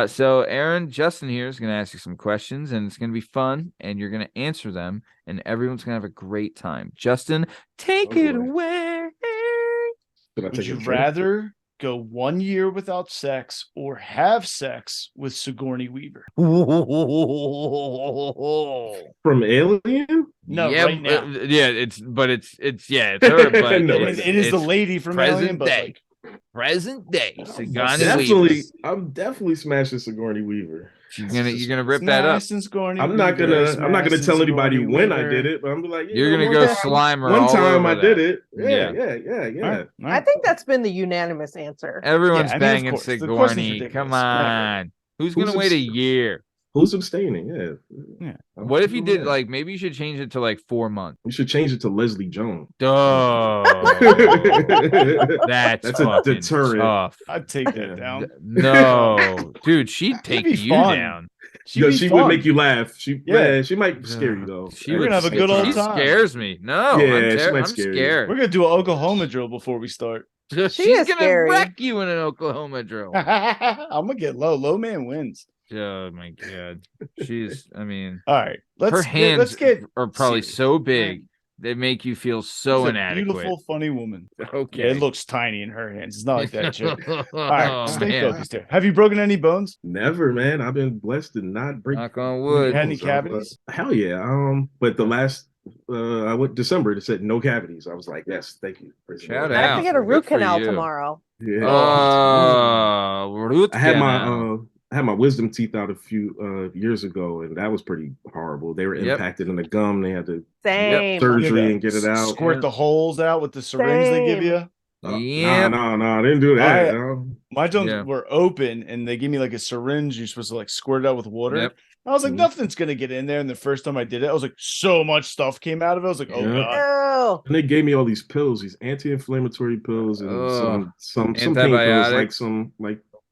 So Aaron, Justin here is going to ask you some questions, and it's going to be fun, and you're going to answer them, and everyone's going to have a great time. Justin, take Oh, it boy. away. Should I Would take you a drink? rather go 1 year without sex or have sex with Sigourney Weaver? From Alien? No, yeah, right now. yeah, it's her, but No, It is the it's lady from present Alien, but day. like, present day. Sigourney Definitely, Weaver. I'm definitely smashing Sigourney Weaver. You're gonna rip that up. Smashing Sigourney I'm not Weaver, gonna smashing tell anybody Sigourney when I Weaver. did it, but I'm like, You're gonna one go time- slime her One all time over I that. did it. Yeah. Yeah. All right. I think that's been the unanimous answer. Everyone's Yeah, I mean, of banging course. The question's Sigourney. Come ridiculous. on. Who's Who's gonna wait a abs- year? Who's abstaining? Yeah. What if you did like maybe you should change it to like 4 months? We should change it to Leslie Jones. Oh, that's That's a fucking deterrent. tough. I'd take that down. No, dude, she'd take be you fun. down. Yo, be she fun. would make you laugh. She Yeah. she might scare you though. She We're would gonna have a good old she time. scares me. No, Yeah, I'm, she might I'm scare you. scared. We're gonna do an Oklahoma drill before we start. She's is gonna scary. wreck you in an Oklahoma drill. I'm gonna get low. Low man wins. Oh my god, she's. I mean, All right, her hands let's get are probably serious. so big they make you feel so she's a inadequate. beautiful, funny woman. Okay, Yeah, it looks tiny in her hands. It's not like that chick. All right, Oh, stay man. focused here. Have you broken any bones? Never, man. I've been blessed to not break. Knock on You wood. had any bones, but- cavities? Hell yeah. But the last I went December. It said no cavities. I was like, yes, thank you. Praise the Shout Lord. I have out. to get a Good root for canal you. tomorrow. Yeah. Root I had canal. I had my wisdom teeth out a few years ago, and that was pretty horrible. They were Yep. impacted in the gum. They had to Same. surgery Yeah, and get it out. Squirt the holes out with the syringe they give Same. you. Yep. No, I didn't do that. My joints Yeah. were open, and they gave me like a syringe. You're supposed to like squirt it out with water. Yep. I was like, Mhm. nothing's gonna get in there. And the first time I did it, I was like, so much stuff came out of it. I was like, oh Yeah. god. Oh, And they gave me all these pills, these anti-inflammatory pills, and Ugh. some pain pills, Antibiotics? no,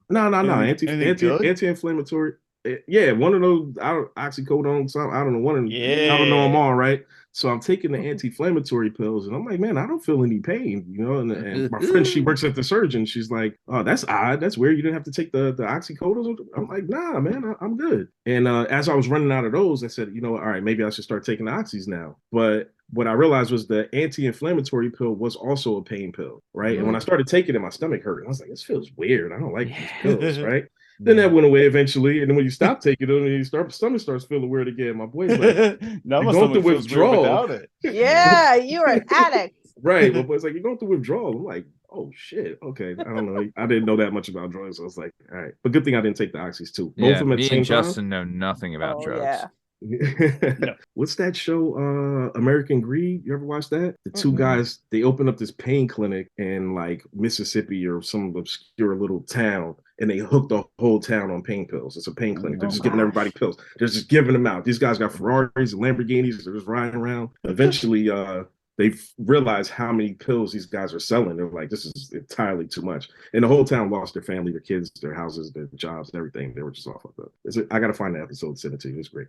Anything good? anti-inflammatory. one of those oxycodone, something. I don't know. One of them, I don't know them all, right? So I'm taking the anti-inflammatory pills, and I'm like, man, I don't feel any pain, you know. And my friend, she works at the surgeon. She's like, oh, that's odd. That's weird. You didn't have to take the oxycodone. I'm like, nah, man, I'm good. And as I was running out of those, I said, you know what? All right, maybe I should start taking the oxys now. But what I realized was the anti-inflammatory pill was also a pain pill, right? And when I started taking it, my stomach hurt. I was like, this feels weird. I don't like these pills, right? Then that went away eventually, and then when you stop taking them, and stomach starts feeling weird again. My boy's like, now you're my going through stomach feels weird withdrawal. without it. Yeah, you're an addict. Right. My boy's like, you're going through withdrawal. I'm like, oh shit. Okay. I don't know. I didn't know that much about drugs. So I was like, all right. But good thing I didn't take the oxys too. Both of them at the me same and time. Justin know nothing about drugs. Yeah. No. What's that show? American Greed. You ever watch that? The two guys, they open up this pain clinic in like Mississippi or some obscure little town, and they hook the whole town on pain pills. It's a pain clinic. They're just giving everybody pills. They're just giving them out. These guys got Ferraris and Lamborghinis. They're just riding around. Eventually, they realize how many pills these guys are selling. They're like, this is entirely too much. And the whole town lost their family, their kids, their houses, their jobs, everything. They were just all fucked up. I got to find the episode and send it to you. It's great.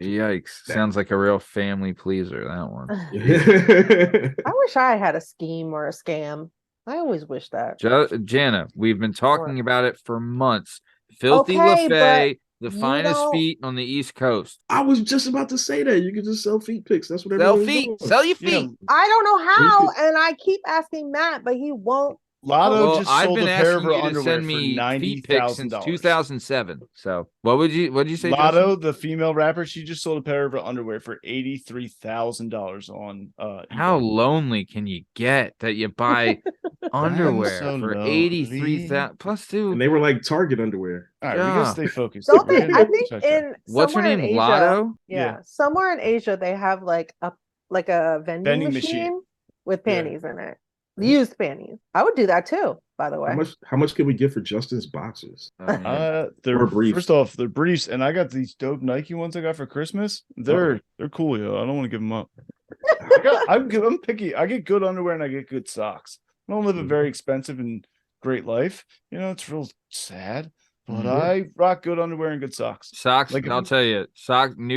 Yikes. Sounds like a real family pleaser, that one. I wish I had a scheme or a scam. I always wish that. Jana, we've been talking about it for months. Filthy Okay, LaFay, the you finest don't- feet on the East Coast. I was just about to say that. You can just sell feet pics. That's what Sell everyone's feet. doing. Sell your feet. I don't know how, and I keep asking Matt, but he won't. Lotto Well, just I've sold a been pair of asking her you to underwear send for me feet pics since $90,000. 2007. So what would you say, Lotto, Justin? the female rapper, she just sold a pair of her underwear for $83,000 on How eBay. lonely can you get that you buy underwear so for lonely. 83,000 plus two? And they were like Target underwear. All right, we Yeah. gotta stay focused. Don't We're they? gonna I think check. in What's her somewhere name? in Asia, Lotto? Yeah, somewhere in Asia they have like a vending Vending machine, machine. with Yeah. panties in it, used panties. I would do that too. By the way, How much can we get for Justin's boxes? They're Or briefs. first off, they're briefs, and I got these dope Nike ones I got for Christmas. They're cool, yo. I don't want to give them up. I'm picky. I get good underwear and I get good socks. I don't live a very expensive and great life. You know, it's real sad, but I rock good underwear and good socks. Socks, Like, I'll tell you,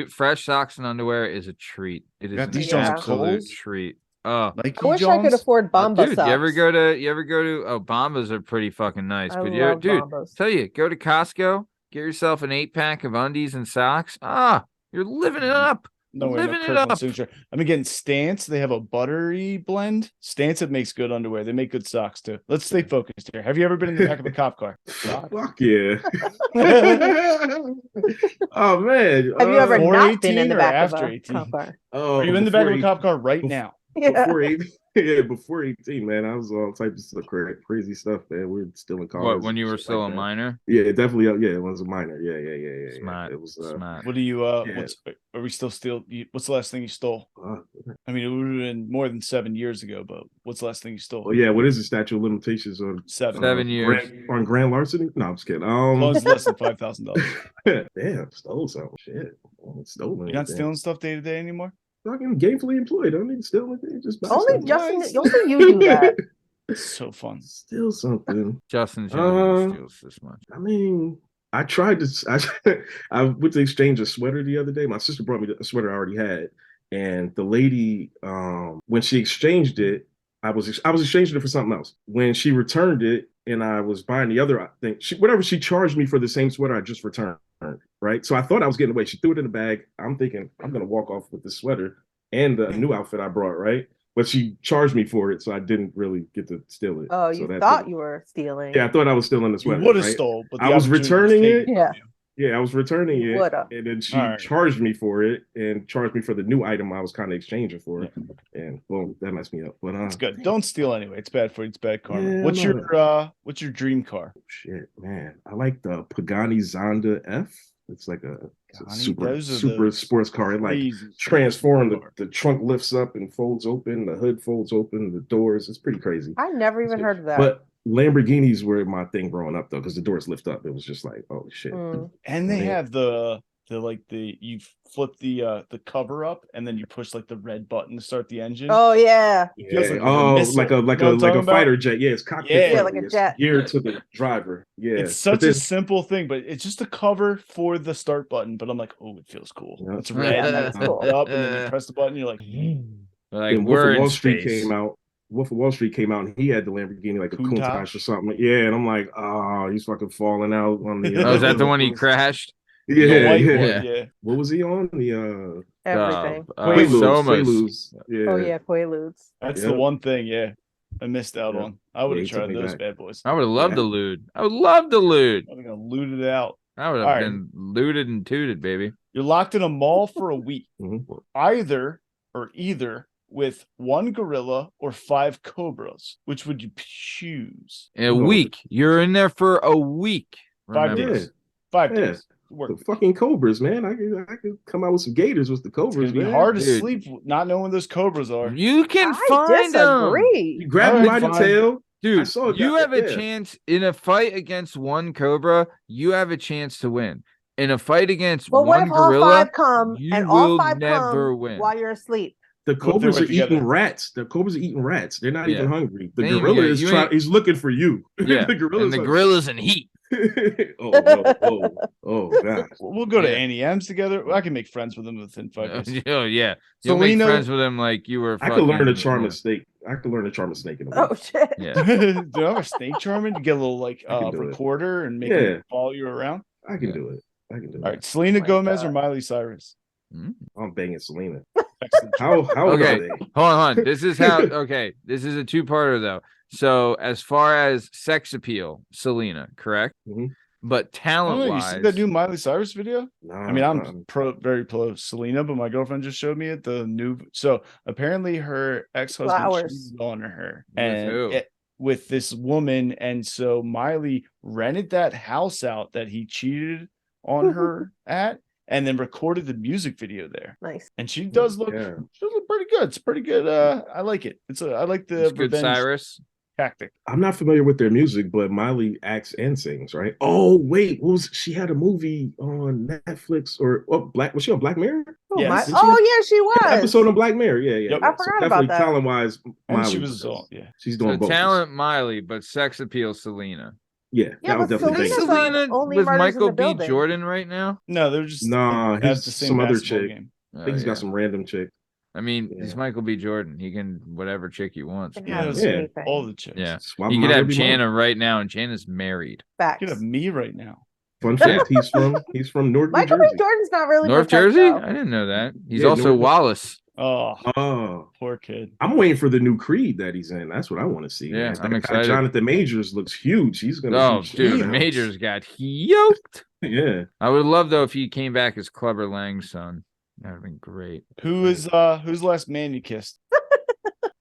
fresh socks and underwear is a treat. It is Got an these Jones absolute Kohl's? treat. Oh, Nike I wish I could Johns. afford Bomba dude, socks. you ever go to oh, Bombas are pretty fucking nice. I But love dude, Bombas. tell you, go to Costco, get yourself an 8-pack of undies and socks. You're living it up. No way, no living it Kirkland up. signature. I've been getting Stance. They have a buttery blend. Stance that makes good underwear. They make good socks too. Let's stay focused here. Have you ever been in the back of a cop car? Fuck yeah. Oh man. Have you ever Before not been in 18 the or back of after a 18? cop car? Are you in the back of a cop car right now? Yeah. Before 18, man, I was all types of crazy stuff, man. We were still in college. What, when you were still a minor? Yeah, definitely. Yeah, it was a minor. Yeah. Smart. It was Smart. What do you Yeah. are we still steal? What's the last thing you stole? I mean, it would have been more than 7 years ago, but what's the last thing you stole? Oh yeah, what is the statute of limitations on 7 years. on grand larceny? No, I'm just kidding. As long as it's less than $5,000. Damn, stole something. Shit, stolen. You're not stealing stuff day to day anymore. Fucking gainfully employed. I don't need to steal anything. Just buy Only something. Justin, only you do that. It's so fun. Steal something. Justin's young steals this much. I mean, I tried to. I went to exchange a sweater the other day. My sister brought me a sweater I already had, and the lady, when she exchanged it, I was exchanging it for something else. When she returned it, and I was buying the other thing, she charged me for the same sweater I just returned. Right, so I thought I was getting away. She threw it in the bag. I'm thinking I'm gonna walk off with this sweater and the new outfit I brought. Right, but she charged me for it, so I didn't really get to steal it. Oh, so you thought you were stealing? Yeah, I thought I was stealing the You sweater. would have right? stole, but the I was opportunity returning taken it. from Yeah. you. Yeah, I was returning it, Woulda. and then she All right. charged me for it and charged me for the new item I was kind of exchanging for, and well, that messed me up. But It's good. Don't steal anyway. It's bad for you. It's bad karma. Yeah, What's your dream car? shit, man, I like the Pagani Zonda F. It's like a Pagani, those are super the sports car. It like Crazy transformed. car. The trunk lifts up and folds open. The hood folds open. The doors. It's pretty crazy. I never even heard of that. But Lamborghinis were my thing growing up though, because the doors lift up. It was just like, oh shit. Mm. And they Yeah. have the you flip the cover up and then you push like the red button to start the engine. Oh yeah. Feels Yeah. like a Oh, missile. like You know what I'm a talking fighter about? jet. Yeah, it's cockpit Yeah. Yeah, friendly. like a It's jet. geared to the driver. Yeah. It's such a simple thing, but it's just a cover for the start button. But I'm like, oh, it feels cool. Yeah. It's red and then it's That's cool. lit up, and then you press the button. You're like, Like Then Wolf we're of in Wall Street space. came out. Wolf of Wall Street came out and he had the Lamborghini like a Countach? Countach or something. Yeah, and I'm like, oh, he's fucking falling out on the. Oh, is that the one he crashed? Yeah, the white yeah. one, yeah. What was he on? The Everything. Somas. Quaaludes. Yeah. Oh yeah, Quaaludes. That's Yeah. the one thing, yeah. I missed out Yeah. on. I would Yeah, have he took tried me those back. bad boys. I would have loved Yeah. the lewd. I would love the lewd. I'm gonna loot it out. I would have All right. been looted and tooted, baby. You're locked in a mall for a week. Mhm. Either with one gorilla or 5 cobras. Which would you choose? In a No. week. You're in there for a week. 5 Remember. days. 5 Yeah. days. Work. The fucking cobras, man. I could come out with some gators with the It's cobras, gonna be man. hard to Dude. sleep not knowing those cobras are. You can I find them. disagree. You grab him by Alright, the fine. tail. I Dude, saw it you that- have a yeah. chance in a fight against one cobra. You have a chance to win. In a fight against But what one if all gorilla, 5 come you and all will 5 never come win. while you're asleep? The What if they cobras were are eating together? rats. The cobras are eating rats. They're not Yeah. even hungry. The They ain't- gorilla yeah, is you trying. ain't- He's looking for you. yeah, the gorilla. and the gorilla's in heat. Oh no! Oh god! We'll go to Yeah. Annie M's together. I can make friends with them within 5 days. Oh yeah, you'll make Selena- friends with him like you were. I could learn to fucking- charm yeah. a snake. I could learn to charm a snake in a Oh week. shit. Yeah, Do I have a snake charming? You get a little like I can do it. recorder and make Yeah. it follow you around. I can Yeah. do it. I can do it. All right, Selena my Gomez or God. Miley Cyrus? I'm banging Selena. Excellent. How old Okay. are they? hold on. This is how. Okay, this is a two-parter though. So as far as sex appeal, Selena, correct? Mhm. But Oh, talent you wise, see that new Miley Cyrus video? Nah, I mean, I'm very pro Selena, but my girlfriend just showed me it. The new, so apparently her ex-husband Flowers. cheated on her With and who? with this woman, and so Miley rented that house out that he cheated on her at, and then recorded the music video there. Nice. And she does look, Yeah. she does look pretty good. It's pretty good. I like it. I like the it's good. revenge Cyrus. tactic. I'm not familiar with their music, but Miley acts and sings, right? Oh wait, what was she had a movie on Netflix or was she on Black Mirror? Oh, Yes. my- Did oh yeah, she was. Episode on Black Mirror, yeah. Yep. I So forgot definitely about that. talent wise, And Miley she was all, yeah. she's So doing both. talent Miley, but sex appeal Selena. Yeah, Yeah, that was but definitely Selena's big. like- Selena only with murders in Michael the B. building. Jordan right now. No, they're just Nah, at he's the same some other basketball chick. game. I think he's yeah. got some random chick. I mean, Yeah. he's Michael B. Jordan. He can whatever chick he wants. Can Yeah, have that's anything. all the chicks. Yeah. Swap He him could out have every Jana month. right now, and Jana's married. Facts. You could have me right now. Fun fact, he's from North New Michael B. Jersey. Jordan's not really North my type, Jersey? though. I didn't know that. He's Yeah, also North- Wallace. Oh, Oh, poor kid. I'm waiting for the new Creed that he's in. That's what I want to see. Yeah, man. I'm That guy, excited. Jonathan Majors looks huge. He's gonna. Oh, be shit in dude, the house. Majors got yoked. Yeah, I would love though if he came back as Clubber Lang's son. That would have been great. Who's the last man you kissed?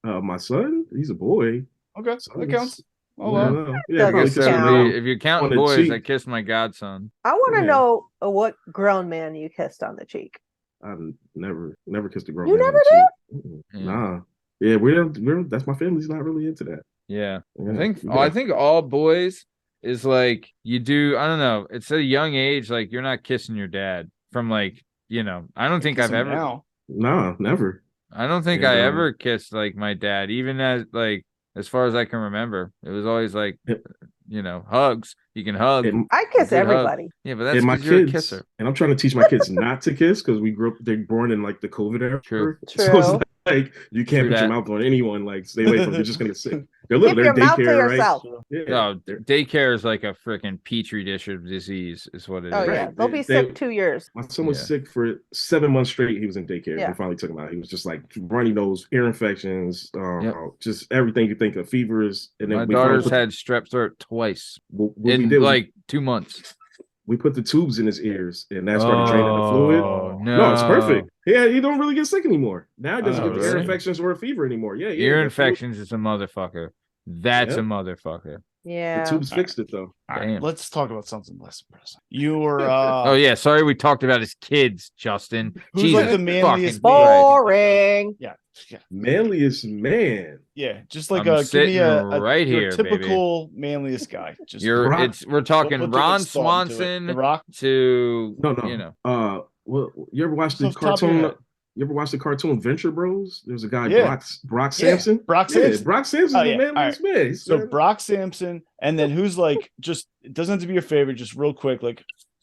my son. He's a boy. Okay, Son that is- counts. Oh, Yeah, well. yeah, Doesn't probably So kissed him count. around. if you're counting on the boys, cheek. I kissed my godson. I want to Yeah. know what grown man you kissed on the cheek. I've never kissed a girl. You man on never the cheek. Mm-mm. Yeah. Nah. Yeah, we're that's my family's not really into that. Yeah. Yeah, I think all boys is like you do. I don't know. It's at a young age. Like you're not kissing your dad from like I don't think Kiss I've him ever. now. Nah, never. I don't think Yeah, I bro. ever kissed like my dad, even as far as I can remember. It was always like Yep. hugs. You can hug. And, I kiss Good hug. everybody. Yeah, but that's and my because you're a kids, kisser. and I'm trying to teach my kids not to kiss because we grew up. They're born in like the COVID era. True. So it's True. like you can't True put your that. mouth on anyone. Like stay away from. They're just gonna get sick. They're little. Keep They're your mouth to daycare, right? yourself. Yeah. No, they're- daycare is like a freaking petri dish of disease, is what it is. Oh yeah, Right. they'll be They- sick 2 years. My son was Yeah. sick for 7 months straight. He was in daycare. Yeah. We finally took him out. He was just like runny nose, ear infections, Yep. just everything you think of, fevers. And then My we finally daughter's put- had strep throat twice what we in did was like 2 months. we put the tubes in his ears, and that started draining the fluid. Oh, No, it's perfect. Yeah, he don't really get sick anymore. Now he doesn't Oh, get the ear really? infections or a fever anymore. Yeah, Ear the flu- infections is a motherfucker. That's Yep. a motherfucker. Yeah. The tubes fixed it though. All right, Damn. let's talk about something less depressing. You were Oh yeah, sorry we talked about his kids, Justin. Who's Jesus like the manliest fucking man? Christ. Boring. Yeah. Manliest man. Yeah, just like I'm give me sitting a right your here, typical manliest guy. Just Brock- We're talking Don't put too Ron much thought into it. Swanson The Rock. to No. you know. Well, you ever watched the Off the top of your cartoon? head. You ever watched the cartoon Venture Bros? There's a guy Yeah. Brock Yeah, Sampson. Brock Yeah, Sampson. Brock Sampson's Oh, the yeah. manliest man. He's So man- Brock Sampson, and then who's like just it doesn't have to be your favorite, just real quick, like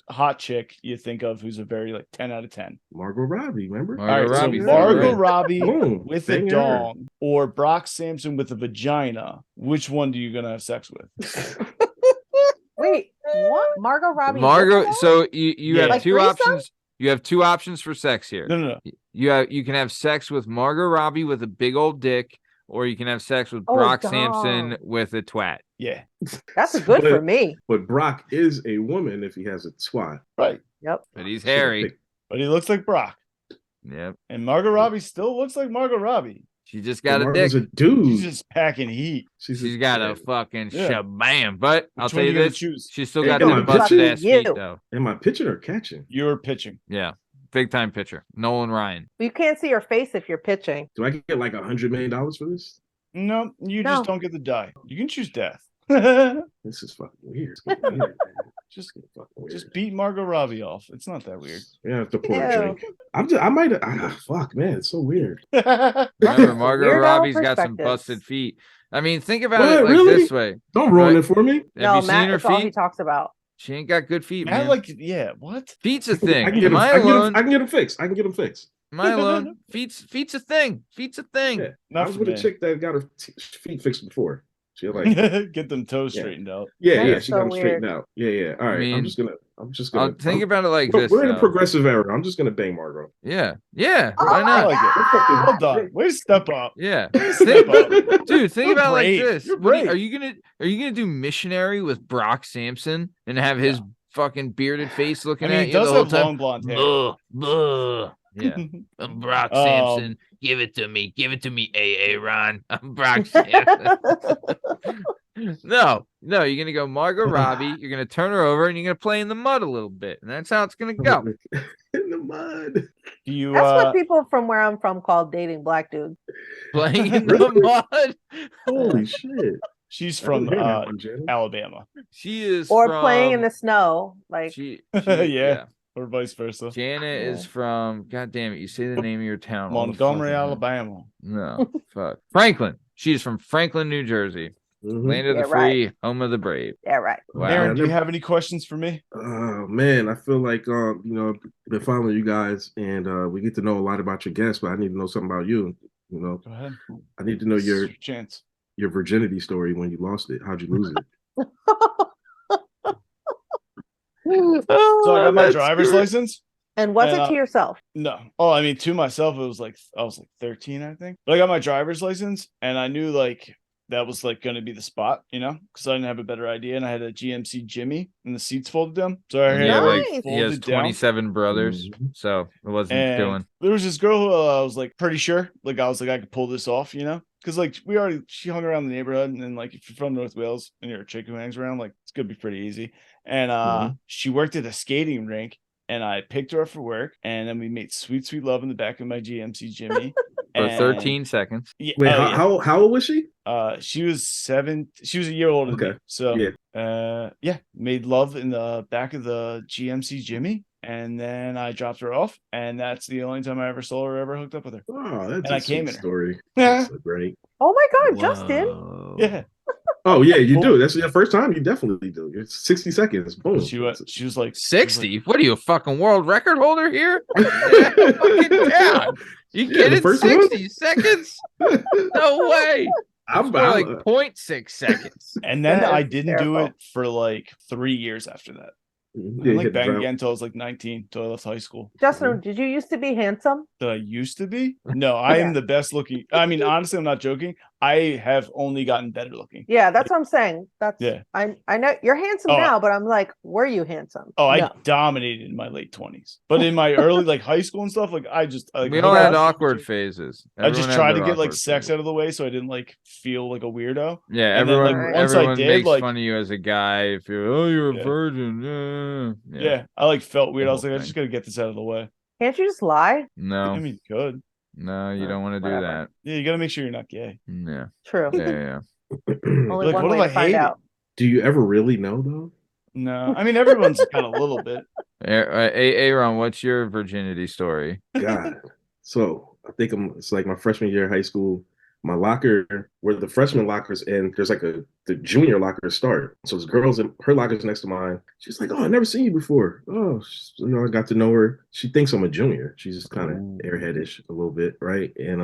a hot chick you think of who's a very like 10 out of 10. Margot Robbie, remember? Margot All right, Robbie's so the Margot red. Robbie Boom. with a Bang her. dong or Brock Sampson with a vagina. Which one do you gonna have sex with? Wait, what? Margot Robbie? Margot. Dickinson? So you Yeah. have Like two threesome? options. You have two options for sex here. No. You can have sex with Margot Robbie with a big old dick, or you can have sex with Oh, Brock dong. Sampson with a twat. Yeah, That's good for me. But Brock is a woman if he has a twat. right. Yep. But he's hairy. But he looks like Brock, Yep. and Margot Robbie still looks like Margot Robbie. She just got a Margot's dick. a dude. She's just packing heat. She's got a fucking Yeah. shabam. But I'll Which tell one you you gonna this: choose? she's still Hey, got am them I busted pitching? ass feet, You. though. Am I pitching or catching? You're pitching. Yeah, big time pitcher, Nolan Ryan. You can't see your face if you're pitching. Do I get like $100 million for this? No, you No. just don't get to die. You can choose death. just This is fucking weird. It's getting weird, man. just Fucking weird. just beat Margot Robbie off. It's not that weird. Yeah, I have to pour Ew. a drink. I might have. Fuck, man, it's so weird. Remember, Margot Weirdo Robbie's got some perspectives. busted feet. I mean, think about What, it like really? this way: Don't ruin Right. it for me. have No, you seen Matt, her that's all he feet? talks about. She ain't got good feet, Matt, man. like, yeah, what? Feet's a I thing. can get Am him. I I can alone? get him fixed. I can get him fixed. Am I alone? Feet's a thing. Feet's a thing. Yeah. Not I was for with a me. chick that got her feet fixed before. She had like, Get them toes Yeah. straightened out. yeah, That's she so got them straightened weird. out. Yeah. All right, mean, I'm just gonna. I'll think about it like We're- this. We're in a though. progressive era. I'm just gonna bang Margot. Yeah. Oh Why I not? like it. Well done. Way to step up. Yeah. Step up. Dude, think You're about it brave. like this. You're What are brave. you gonna do missionary with Brock Sampson and have his fucking bearded face I looking mean, at he you the does whole have time? long blonde hair. Buh. Yeah. I'm Brock Sampson. Give it to me. Give it to me, AA Ron. I'm Brock Sampson. No, you're gonna go Margot Robbie. You're gonna turn her over and you're gonna play in the mud a little bit, and that's how it's gonna go. In the mud. Do you That's what people from where I'm from call dating black dudes. Playing in the mud. Holy shit! she's I from didn't hear that one, Jenna. Alabama. She is Or from, playing in the snow. Like Yeah. Or vice versa. Jana is from. God damn it! You say the name of your town. all the Montgomery, fucking time. Alabama. No, fuck. Franklin. She's from Franklin, New Jersey. Mhm. Land of the Yeah, right. free, home of the brave. yeah, right. Wow. Aaron, do you never- have any questions for me? Oh man, I feel like I've been following you guys, and we get to know a lot about your guests, but I need to know something about you. You know, Go ahead. I need to know This is your chance. your virginity story when you lost it. How'd you lose it? So I got my driver's license. And what's And, it to yourself? No. Oh, I mean, to myself, it was like I was like 13, I think. But I got my driver's license, and I knew like that was like going to be the spot, because I didn't have a better idea, and I had a GMC Jimmy, and the seats folded down. So I had Yeah, it, like Nice. he has folded down. 27 brothers, Mhm. so it wasn't And doing. there was this girl who I was like pretty sure, like I was like I could pull this off, because like she hung around the neighborhood, and then like if you're from North Wales and you're a chick who hangs around, like it's gonna be pretty easy. And she worked at a skating rink, and I picked her up for work, and then we made sweet love in the back of my GMC Jimmy For and- 13 seconds. Yeah, Wait, oh, yeah. how old was she? She was 7. She was a year older than Okay. me. So Yeah. made love in the back of the GMC Jimmy, and then I dropped her off, and that's the only time I ever saw her, ever hooked up with her. Oh, that's And I a came sweet in her. story. Yeah. That's so great. Oh my God, Justin. Whoa. Yeah. Oh yeah, you Cool. do. That's your first time. You definitely do. It's 60 seconds. Boom. She was like 60? What are you, a fucking world record holder here? Fucking down. You Yeah, get the it first 60 seconds? No way. I'm More like 0.6 seconds. And then That I is didn't do it for like 3 years after that. I yeah, didn't like hit the bang ground. again until I was like 19, till I left high school. Justin, did you used to be handsome? That I used to be? No, I am the best looking. I mean, honestly, I'm not joking. I have only gotten better looking. Yeah, that's what I'm saying. That's Yeah. I know you're handsome Oh, now, but I'm like, were you handsome? Oh, I No. dominated in my late 20s, but in my early like high school and stuff, like I just like We all had Yes. awkward phases. I just Everyone had tried to their get like awkward sex phases. out of the way so I didn't like feel like a weirdo. Yeah, And then, everyone like, once I everyone did, makes like- fun of you as a guy if you're a Yeah. virgin. Yeah, I like felt weird. The I was whole like, I thing. just gotta get this out of the way. Can't you just lie? No, I mean, good. no, you don't want to do Whatever. Yeah, you gotta make sure you're not gay. that. Yeah, True. yeah. Only Like, one what way if to I find hate it? out. Do you ever really know though? No, I mean everyone's got a little bit. Aaron, what's your virginity story? God. So I think it's like my freshman year of high school. My locker, where the freshman lockers end, there's like the junior lockers start. So this girl's in her locker's next to mine. She's like, "Oh, I never seen you before." Oh, I got to know her. She thinks I'm a junior. She's just kind of airheadish a little bit, right? And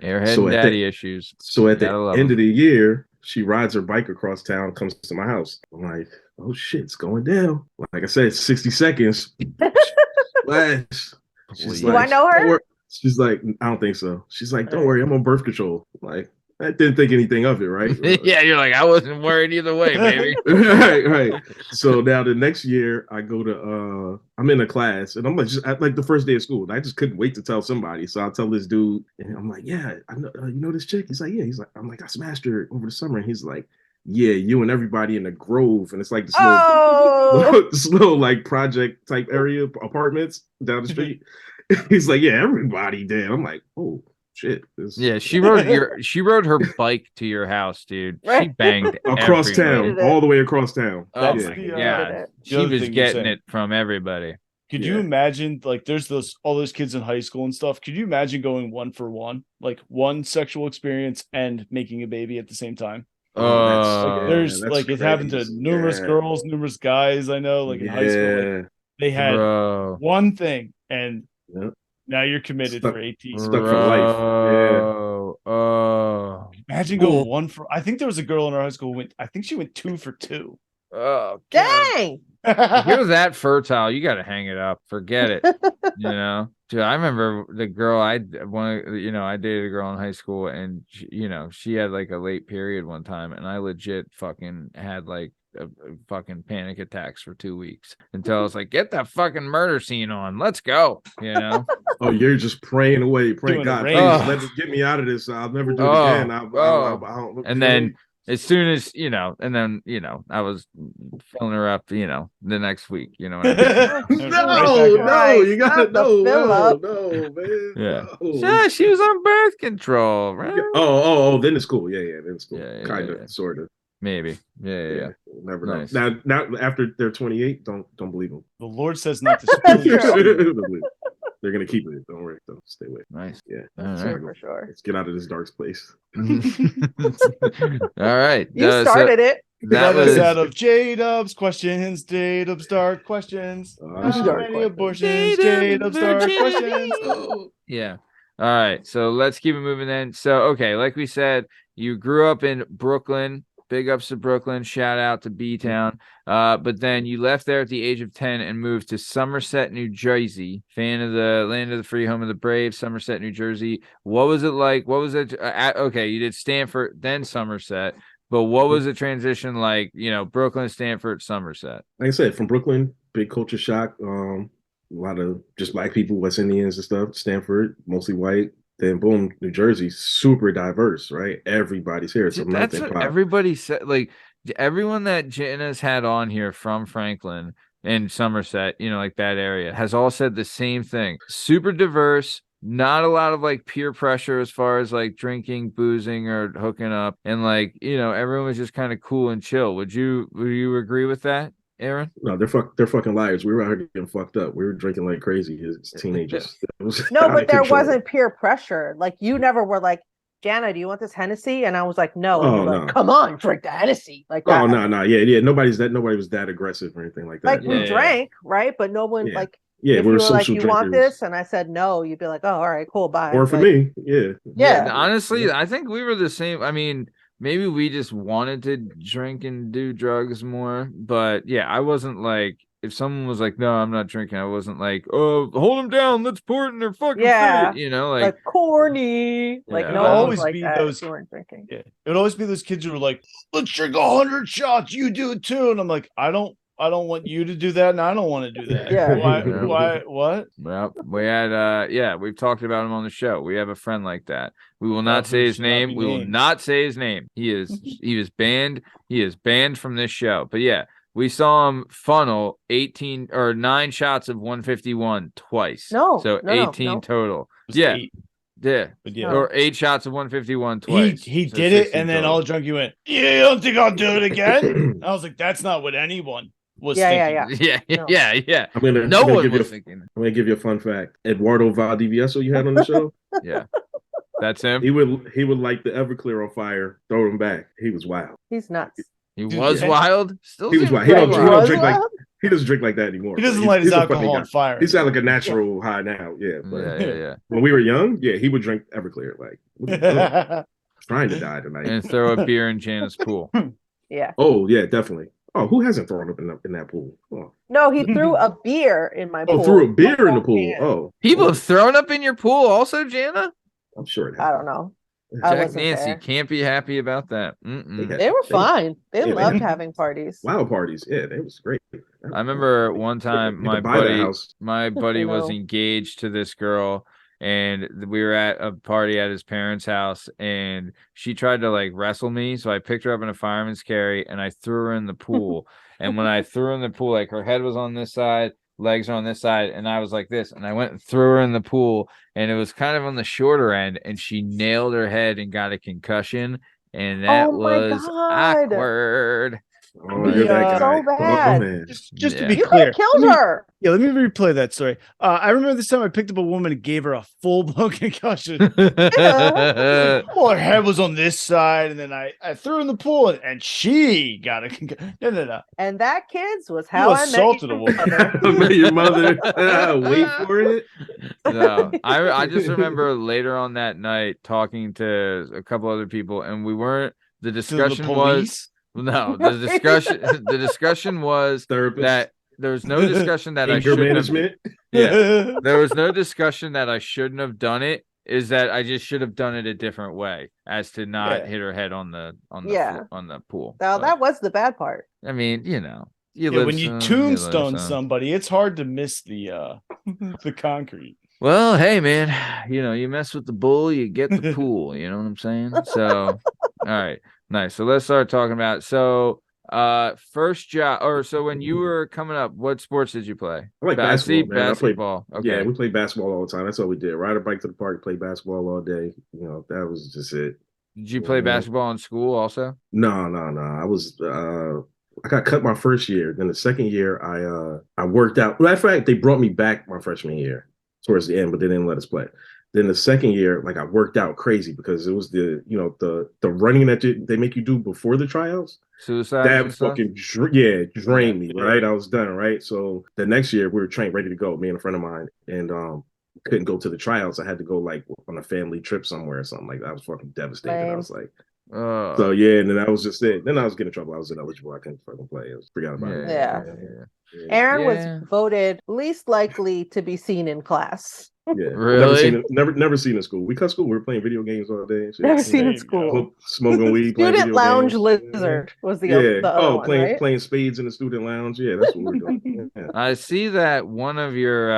Airhead So and at daddy issues. so at the Gotta love end 'em. of the year, she rides her bike across town, comes to my house. I'm like, "Oh shit, it's going down." Like I said, 60 seconds. Splash. She's Do I know her? "Don't worry." She's like, "I don't think so." She's like, "Don't worry, I'm on birth control." Like, I didn't think anything of it, right? Yeah, you're like, I wasn't worried either way, baby. right. So now the next year I go to I'm in a class and I'm like just like the first day of school. I just couldn't wait to tell somebody. So I'll tell this dude and I'm like, "Yeah, I know you know this chick?" He's like, "Yeah." He's like, I'm like, "I smashed her over the summer." And he's like, "Yeah, you and everybody in the Grove." And it's like this Oh, this little like project type area apartments down the street. He's like, "Yeah, everybody damn." I'm like, "Oh shit." Yeah, she rode her bike to your house, dude. She Right. banged across everybody. town, Needed it. all the way across town. Oh That's my the, god, Needed it. she the other was thing you're getting saying. it from everybody. Could Yeah. you imagine like there's all those kids in high school and stuff? Could you imagine going one for one, like one sexual experience and making a baby at the same time? Oh, that's Uh, There's that's like it happened to crazy. numerous Yeah. girls, numerous guys I know, like in high school. Like, Yeah. they had Bro, one thing and Yep. now you're committed Stuck- for 18. Stuck for life. bro. Oh, Imagine going one for I think there was a girl in our high school who went, I think she went 2 for 2. oh, God. dang. If you're that fertile, you got to hang it up. Forget it. Dude, I remember the girl I dated a girl in high school, and she had like a late period one time, and I legit fucking had like a fucking panic attacks for 2 weeks until I was like, get that fucking murder scene on, let's go. Oh, you're just praying away, praying Doing God, a please range. get me out of this. I'll never do it Oh, again. I don't, and then as soon as I was filling her up, the next week, what I mean? no, you gotta Not the fill up. no, man. Yeah. No. Yeah, she was on birth control, right? Oh, then it's cool. Yeah, then it's cool. Yeah, Kind yeah, of, yeah. sort of. Maybe. Yeah. Never Nice. know. Now, after they're 28, don't believe them. The Lord says not to spill your secret. They're gonna keep it. Don't worry. Don't stay away. Nice. Yeah. All Sure, right. for sure. Let's get out of this dark place. All right. You started it. That That was was out of J-Dub's questions, J-Dub's dark questions. How Dark many questions. abortions, J-Dub's dark questions? Yeah. All right. So let's keep it moving then. So, okay, like we said, you grew up in Brooklyn. Big ups to Brooklyn. Shout out to B-Town. But then you left there at the age of 10 and moved to Somerset, New Jersey. Fan of the land of the free, home of the brave, Somerset, New Jersey. What was it like? What was it? Okay, you did Stanford, then Somerset. But what was the transition like, Brooklyn, Stanford, Somerset? Like I said, from Brooklyn, big culture shock. A lot of just black people, West Indians and stuff. Stanford, mostly white. Then boom, New Jersey, super diverse, right? Everybody's here. It's a That's melting what pot. everybody said. Like everyone that Jana's had on here from Franklin and Somerset, like that area, has all said the same thing. Super diverse, not a lot of like peer pressure as far as like drinking, boozing, or hooking up, and like everyone was just kind of cool and chill. Would you agree with that, Aaron? No, they're fucking liars. We were out here getting fucked up. We were drinking like crazy as teenagers. It was No, out but of there control. wasn't peer pressure. Like you never were like, Jana, do you want this Hennessy? And I was like, no. And Oh, you were like, no. come on, drink the Hennessy. Like that. Oh no, yeah. Nobody was that aggressive or anything like that. Like we Yeah. drank, right? But no one Yeah. like Yeah, if we you were were like, social you drinkers. want this? And I said no, you'd be like, oh, all right, cool, bye. Or for Like, me, yeah. Yeah. Honestly, I think we were the same. I mean, maybe we just wanted to drink and do drugs more, but yeah, I wasn't like if someone was like, no, I'm not drinking, I wasn't like, oh, hold them down, let's pour it in their fucking Yeah. face, you know, Like corny. Like Yeah, no but one always was like be that those- if you weren't drinking. Yeah. It would always be those kids who were like, let's drink 100 shots. You do it too. And I'm like, I don't want you to do that, and I don't want to do that. Yeah. Why? What? well, we had we've talked about him on the show. We have a friend like that. We will not say his Should not name. be We will named. not say his name. He was banned. He is banned from this show. But yeah, we saw him funnel 18 or 9 shots of 151 twice. No, So no, 18 no. total. It was Yeah. 8, Yeah. but yeah. Or 8 shots of 151 twice. He So did it, 16 and then total. all drunk he went, yeah, you don't think I'll do it again? I was like, that's not what anyone was Yeah, thinking. yeah. Yeah, No. yeah. I'm gonna No one give you was a, thinking. I'm gonna give you a fun fact. Eduardo Valdivieso you had on the show. Yeah. That's him. He would light the Everclear on fire, throw him back. He was wild. He's nuts. He Dude, was yeah. wild. Still He was seems wild. He pretty don't was drink like wild? he doesn't drink like that anymore. He doesn't He's- light his he's a funny alcohol guy. on fire. He sounds like a natural high now. Yeah, but Yeah. when we were young, yeah, he would drink Everclear. Like what the fuck? Trying to die tonight. And throw a beer in Jana's pool. Yeah. Oh yeah, definitely. Oh, who hasn't thrown up in that pool? Oh, No, he threw a beer in my pool. threw a beer in the pool. Yeah. Oh, People oh, have thrown up in your pool also, Jana? I'm sure it I happened. don't know. I Jack wasn't Nancy there. can't be happy about that. Mm-mm. Yeah. They were fine. They Yeah, they loved had- having parties. Wild parties. Yeah, that was great. I remember one time You could buy that house. my buddy was know. engaged to this girl, and we were at a party at his parents' house, and she tried to like wrestle me. So I picked her up in a fireman's carry and I threw her in the pool. And when I threw her in the pool, like her head was on this side, legs are on this side, and I was like this, and I went and threw her in the pool, and it was kind of on the shorter end, and she nailed her head and got a concussion, and that Oh my was God. awkward. Oh, I heard that So guy. bad. Oh, man. Just to Yeah. be You clear, could have killed let me- her. Yeah, let me replay that story. I remember this time I picked up a woman and gave her a full blown concussion. Well, her head was on this side, and then I threw her in the pool, and she got a concussion. No. And that, kids, was how I met assaulted your a woman. mother. I met your mother. Wait for it. No, I just remember later on that night talking to a couple other people, and we weren't. The To the discussion was police. no. The discussion was Therapist. that there was no discussion that I Anger shouldn't have. management. Yeah, there was no discussion that I shouldn't have done it. Is that I just should have done it a different way, as to not Yeah. hit her head on the Yeah. on the pool. Now But, that was the bad part. I mean, you know, Yeah, live when you some, tombstone live some. somebody, it's hard to miss the the concrete. Well, hey man, you know, you mess with the bull, you get the pool. You know what I'm saying? So, all right, nice. So let's start talking about first job, or so when you were coming up, what sports did you play? I like I see basketball, man. I played- basketball. Okay. Yeah, we played basketball all the time. That's all we did. Ride a bike to the park, play basketball all day. You know, that was just it. Did you play Yeah. basketball in school also? No. I was I got cut my first year. Then the second year I worked out. Matter of fact, they brought me back my freshman year towards the end, but they didn't let us play. Then the second year, like I worked out crazy because it was the running that they make you do before the tryouts. Suicide. That fucking drained me, right? I was done, right? So the next year we were trained, ready to go, me and a friend of mine, and couldn't go to the tryouts. I had to go like on a family trip somewhere or something like that. I was fucking devastated. I Lame. was like, Oh, so yeah, and then that was just it. Then I was getting in trouble. I was ineligible. I couldn't fucking play. I forgot about it. Yeah. Yeah. Aaron Yeah. was voted least likely to be seen in class. Yeah. Really? Never seen in school. We cut school. We were playing video games all day. And shit. Never seen There in you school. go. Smoking weed. playing Student video lounge games. lizard was the, Yeah. the other one, right? playing spades in the student lounge. Yeah, that's what we're doing. Yeah. I see that one of your,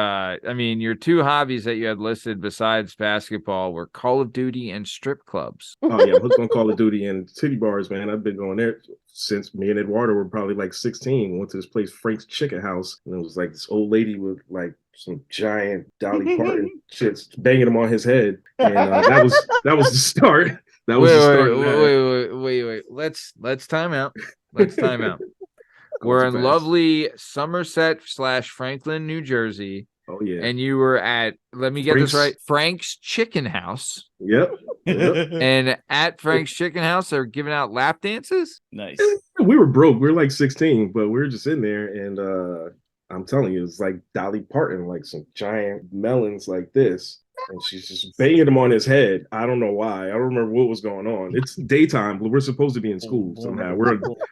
your two hobbies that you had listed besides basketball were Call of Duty and strip clubs. Oh yeah, I'm hooked on Call of Duty and titty bars, man. I've been going there since me and Eduardo were probably like 16. Went to this place, Frank's Chicken House, and it was like this old lady with like some giant Dolly Parton shits banging him on his head, and that was the start. That was the start. Wait. Let's time out. Let's time out. We're in fast. lovely Somerset / Franklin, New Jersey, Oh yeah. and you were at, let me get this Frank's- right, Frank's Chicken House. Yep. And at Frank's Chicken House, they're giving out lap dances. Nice. We were broke. We were like 16, but we were just in there, and I'm telling you, it's like Dolly Parton, like some giant melons like this. and she's just banging him on his head. I don't know why. I don't remember what was going on. It's daytime, but we're supposed to be in school somehow.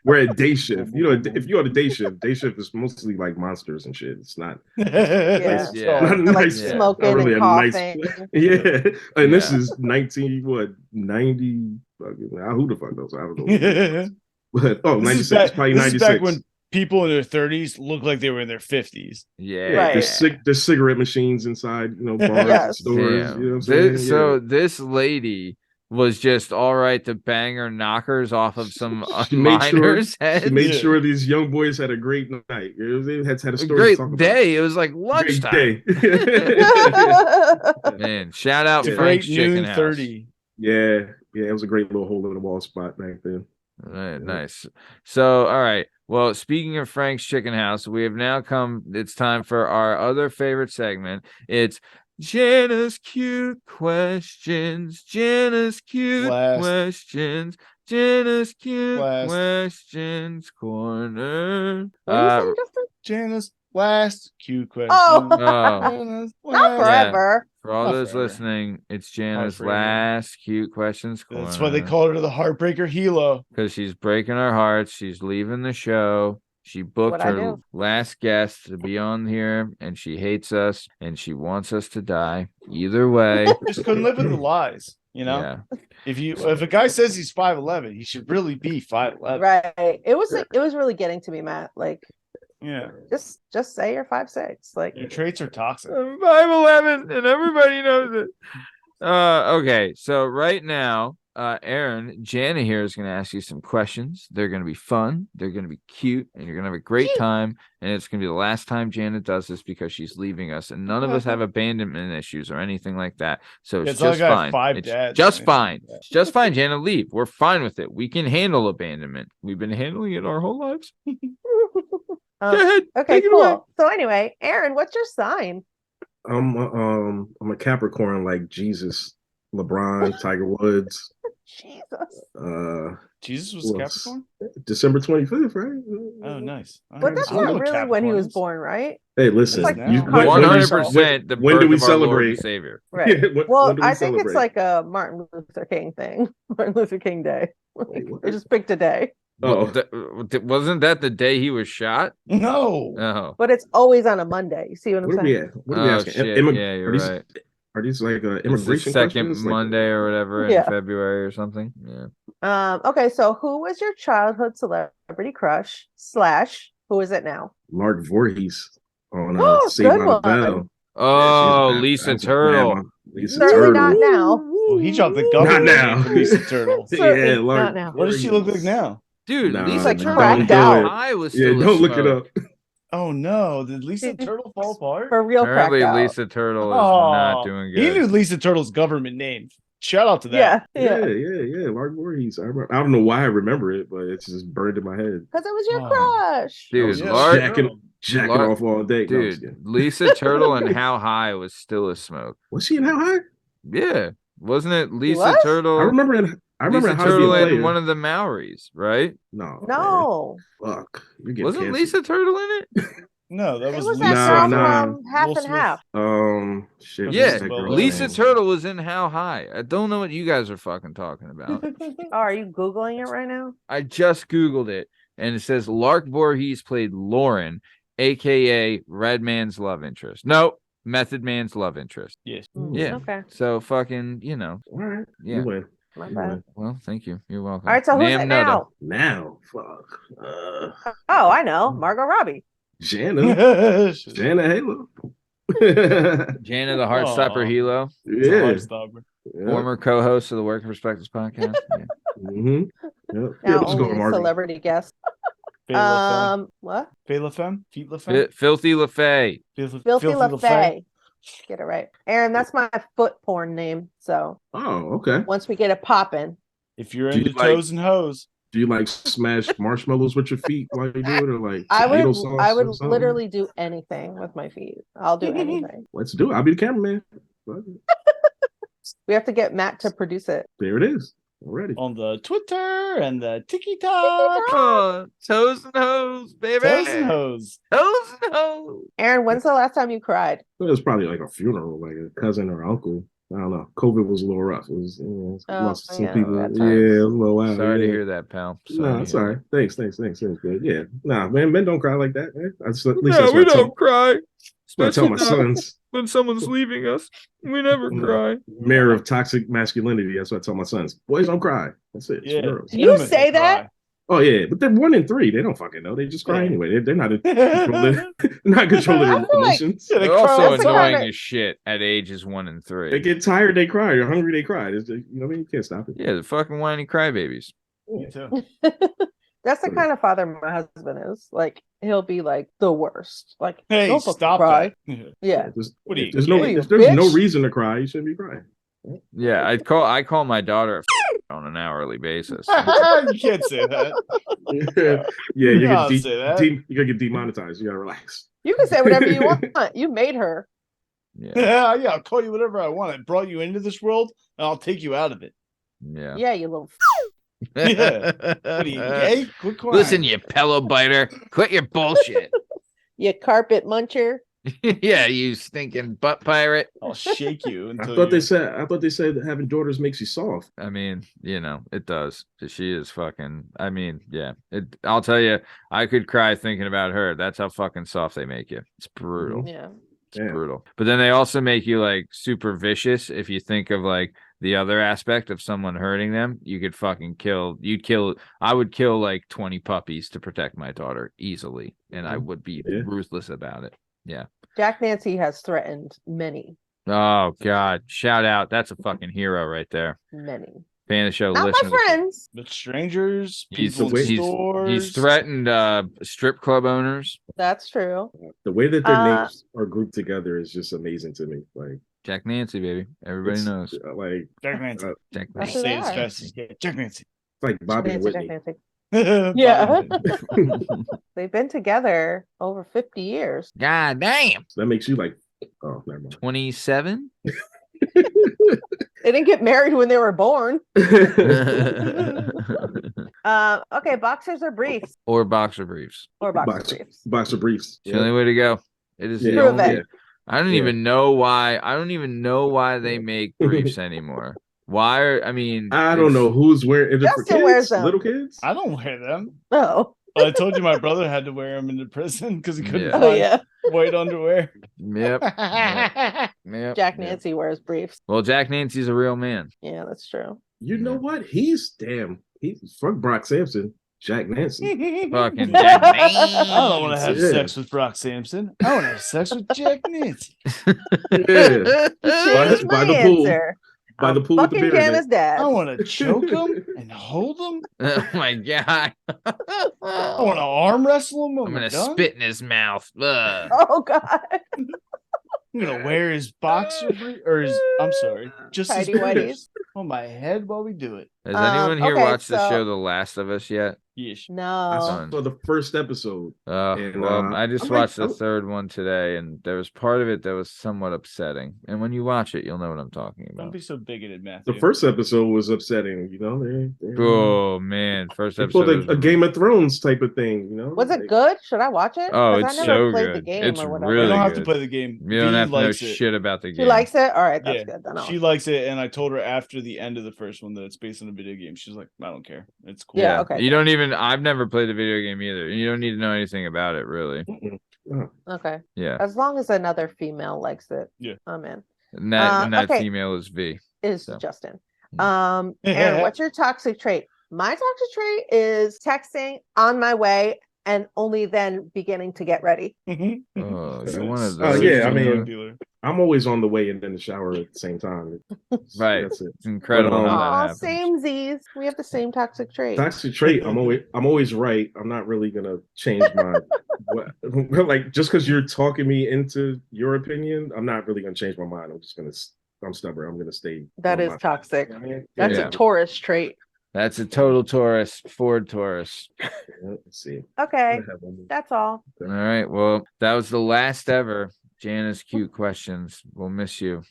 We're at day shift. You know, if you're on a day shift is mostly like monsters and shit. It's not. Yeah. Yeah. Not They're like nice. smoking Not really and a nice. coughing. Yeah, and this Yeah. is 90. Who the fuck knows? I don't know. But 96, probably This is 96. back when people in their 30s looked like they were in their 50s. Yeah. Yeah, Right. there's cigarette machines inside, bars, and Yes. stores. Damn. You know what I'm saying? So this lady was just all right to bang her knockers off of some She made sure- miners' heads. She made Yeah. sure these young boys had a great night. You know what I'm saying? Had a A story great to talk day. It was like about. Great lunchtime. day. Man, shout out Yeah. Frank's Great Chicken noon House. 30. yeah, it was a great little hole in the wall spot back then. Right, nice. So, all right. Well, speaking of Frank's Chicken House, we have now come. It's time for our other favorite segment. It's Jana's cute questions. Jana's cute Last. questions. Jana's cute Last. questions corner. What are you saying, Justin? Janice, last cute question. Oh. Janice, Not last. forever. For all Not those forever. listening, it's Jana's forever. last cute questions corner. That's why they call her the Heartbreaker Hehlo. Because she's breaking our hearts. She's leaving the show. She booked What'd I her do? last guest to be on here, and she hates us, and she wants us to die. Either way, Just couldn't live with the lies. You know, yeah, if a guy says he's 5'11", he should really be 5'11". Right. It was really getting to me, Matt. Like, Yeah, just say you're 5'6". Like, your traits are toxic. I'm 5'11", and everybody knows it. Okay, so right now, Aaron, Jana here is going to ask you some questions. They're going to be fun. They're going to be cute, and you're going to have a great time. And it's going to be the last time Jana does this because she's leaving us, and none of us have abandonment issues or anything like that. So it's It's like just I got fine. 5 It's dads, just man. fine. Yeah. It's just fine, Jana. Leave. We're fine with it. We can handle abandonment. We've been handling it our whole lives. Go ahead. okay, Take it away. cool. So anyway, Aaron, what's your sign? I'm a Capricorn like Jesus, LeBron, Tiger Woods. Jesus. Jesus was Well, Capricorn. December 25th, right? Oh, nice. But that's I know not what really when he was Capricorn is. born, right? Hey, listen. It's like you- now. when do we- 100% the when birth do we of our Lord and celebrate? Savior. Right. When Well, do we I think it's celebrate? like a Martin Luther King thing. Martin Luther King Day. Wait, what? They just picked a day. Oh. Wasn't that the day he was shot? No. Oh. But it's always on a Monday. You see what I'm What are we saying? at? What are we Oh, asking? shit. Yeah, you're right. Are these like It's the immigration second questions? Monday or whatever in Yeah. February or something. Yeah. Okay, so who was your childhood celebrity crush / who is it now? Mark Voorhees on Oh, Saved good by one. the Bell. Oh, Yeah, Lisa that's a Turtle. bad one. Lisa Certainly not Turtle. now. Well, he dropped the government now. name for Lisa Turtle. Certainly Yeah, not Mark now. What does she look like Voorhees. now? Dude, Nah, Lisa like Turtle cracked and How out. High was Yeah, still a don't look it smoke. up. Oh no! Did Lisa Turtle fall apart? For real Apparently, cracked out. Lisa Turtle is not doing He good. knew Lisa Turtle's government name. Shout out to that. Yeah. Mark Voorhees. I don't know why I remember it, but it's just burned in my head. Because it was your Oh. crush. I Dude, was Yeah, Lark, jacking Lark- off all day. No, I'm just dude, kidding. Lisa Turtle and How High was still a smoke. Was she in How High? Yeah, wasn't it Lisa was? Turtle? I remember Lisa How to Be a Turtle and Player. one of the Maoris, right? No. No. Man. Fuck. You're getting Wasn't canceled. Lisa Turtle in it? No, that It was was Lisa. that girl Nah. from Half Will and Smith. Half. Shit. Yeah, what's that girl's Lisa name? Turtle was in How High. I don't know what you guys are fucking talking about. Oh, are you Googling it right now? I just Googled it, and it says Lark Voorhees played Lauren, aka Redman's love interest. No, Method Man's love interest. Yes. Yeah. Okay. So fucking, All right. yeah. You win. My You bad. win. Well, thank you. You're welcome. All right, so who's Nam it nutta. now? Now, fuck. Oh, I know. Margot Robbie. Jana. It's Jana Hehlo. Jana the Heartstopper Aw. Hehlo, a Yeah. heartstopper. former co-host of the Working Perspectives podcast. Yeah. Mm-hmm. Yep. Now Let's go, only a Margaret. celebrity guest. What? Fay LaFemme? Feet LaFemme? Filthy LaFay. Filthy LaFay. Get it right. Aaron, that's my foot porn name. So Oh, okay. once we get it popping. If you're Do you into like- toes and hose. Do you like smash marshmallows with your feet while you do it, or like I tomato would sauce I or would something? literally do anything with my feet. I'll do anything. Let's do it. I'll be the cameraman. Fuck it. We have to get Matt to produce it. There it is. Already. on the Twitter and the TikTok. Oh, toes and hose, baby. Toes and hose. Toes and hose. Aaron, when's the last time you cried? It was probably like a funeral, like a cousin or uncle. I don't know. COVID was a little rough. It was, lost some people. that's Yeah, right. it was a little wild. Sorry to yeah. hear that, pal. No, it's all right. Thanks. It was good. Yeah. Nah, man, men don't cry like that, man. At least No, that's we what don't cry. I tell my sons. When someone's leaving us, we never cry. Mirror of toxic masculinity. That's what I tell my sons. Boys don't cry. That's it. It's Yeah. girls. You say that? Oh yeah, but they're 1 in 3. They don't fucking know. They just cry Yeah. anyway. They're not controlling not controlling I their feel like- emotions. Yeah, they They're cry also all the time. annoying kinda- as shit at ages 1 and 3. They get tired, they cry. They're hungry, they cry. It's just, you know what I mean? You can't stop it. Yeah, the fucking whiny crybabies. Me too. That's the kind of father my husband is. Like, he'll be like the worst. Like, Hey, don't fucking stop cry. that. Yeah. What are you, There's no, what are you, if there's no bitch? reason to cry, you shouldn't be crying. Yeah, I call my daughter on an hourly basis. you can't say that. Yeah, you're I'll gonna, say that. you're gonna get demonetized. You gotta relax. You can say whatever you want. You made her. Yeah, Yeah, I'll call you whatever I want. I brought you into this world, and I'll take you out of it. yeah. Yeah, you little. Yeah. What are you gay? Quit crying. Listen, you pillow biter, quit your bullshit. You carpet muncher. Yeah, you stinking butt pirate. I'll shake you I until thought you... they said that having daughters makes you soft. I mean, it does. She is fucking. I mean, yeah. I'll tell you, I could cry thinking about her. That's how fucking soft they make you. It's brutal. Yeah. It's Yeah. brutal. But then they also make you like super vicious. If you think of like the other aspect of someone hurting them, you could fucking I would kill like 20 puppies to protect my daughter easily. And I would be Yeah. ruthless about it. Yeah. Jack Nancy has threatened many. Oh God. Shout out. That's a fucking hero right there. Many. Fan of the show Not my listeners. friends. But strangers, He's, people in he's, stores. he's threatened strip club owners. That's true. The way that their Uh, names are grouped together is just amazing to me. Like Jack Nancy, baby. Everybody it's, knows. like Jack Nancy. Jack That's Nancy. who Say they it as are. fast as you can. Jack Nancy. it's like Bobby and Nancy, Jack Whitney. Nancy. Yeah. Yeah. They've been together over 50 years. God damn. That makes you like, oh, never mind. 27? They didn't get married when they were born. Okay, boxers or briefs? Or boxer briefs. Or boxer briefs. Boxer briefs. It's the only way to go. It is the Yeah. Prove only. it. I don't Yeah. even know why. I don't even know why they make briefs anymore. Why are I mean I don't know who's wearing. Is it for Justin kids? wears them. Little kids? I don't wear them. Oh. I told you my brother had to wear them into prison because he couldn't Yeah. find Oh, yeah. white underwear. Yep. Yep. Jack Yep. Nancy wears briefs. Well, Jack Nancy's a real man. Yeah, that's true. You know what? He's fuck Brock Sampson, Jack Nancy. Fucking I Jack don't want to have Nancy. Yeah. sex with Brock Sampson. I want to have sex with Jack Nancy. Yeah. Change by my the pool. answer. By the I'm pool with the fucking beer in Jana's it. dad. I want to choke him and hold him. Oh my God. I want to arm wrestle him. When I'm we're gonna done. spit in his mouth. Ugh. Oh God. I'm gonna wear his boxer brief or his. I'm sorry, just his Tidy whities. briefs on my head while we do it. Has anyone here okay, watched the so- show The Last of Us yet? Yeesh. I No. saw the first episode. And, Well, I just I'm like, watched the oh. third one today, and there was part of it that was somewhat upsetting. And when you watch it, you'll know what I'm talking Don't about. be so bigoted, Matthew. The first episode was upsetting. You know, they Oh man, first they episode. pulled was a Game of Thrones type of thing. You know, Was it Like, good? Should I watch it? Oh, 'Cause it's I never so played the good. game It's or whatever. You really don't have to good. play the game. You don't V have to know likes it. shit about the game. She likes it? All right, that's Yeah, good. Then I'll she likes it, and I told her after the end of the first one that it's based on a video game. She's like, I don't care. It's cool. Yeah, okay. You don't even. I've never played the video game either. You don't need to know anything about it, really. Okay. Yeah, As long as another female likes it. Yeah. I'm in. and that okay. female is V. Is So. Justin. Aaron, what's your toxic trait? My toxic trait is texting on my way and only then beginning to get ready. Mhm. Oh, you're one of Oh, those. yeah, I Drug mean- dealer. I'm always on the way and in the shower at the same time. Right. That's it. It's incredible But, how that Aw, happens. same Z's. We have the same toxic trait. Toxic trait. I'm always right. I'm not really gonna change my like just because you're talking me into your opinion. I'm not really gonna change my mind. I'm stubborn. I'm gonna stay. That on is my- toxic. Yeah. That's Yeah. a Taurus trait. That's a total Taurus, Ford Taurus. Let's see. Okay, I have one more. that's all. All right. Well, that was the last ever Jana's cute questions. We'll miss you. It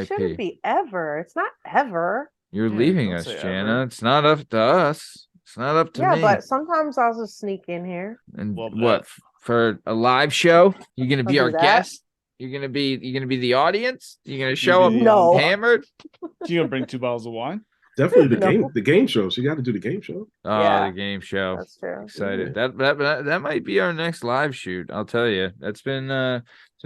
shouldn't R.I.P. be ever. It's not ever. You're Yeah, leaving don't us, say Jana. ever. It's not up to us. It's not up to Yeah, me. but sometimes I'll just sneak in here. And Love what that. for a live show? You're gonna be I'll our do that. guest. You're gonna be the audience. You're gonna show up be the, No. hammered. You gonna bring 2 bottles of wine? Definitely No. the game show. So you got to do the game show. Oh, Yeah. the game show. That's true. Excited. That might be our next live shoot. I'll tell you. That's been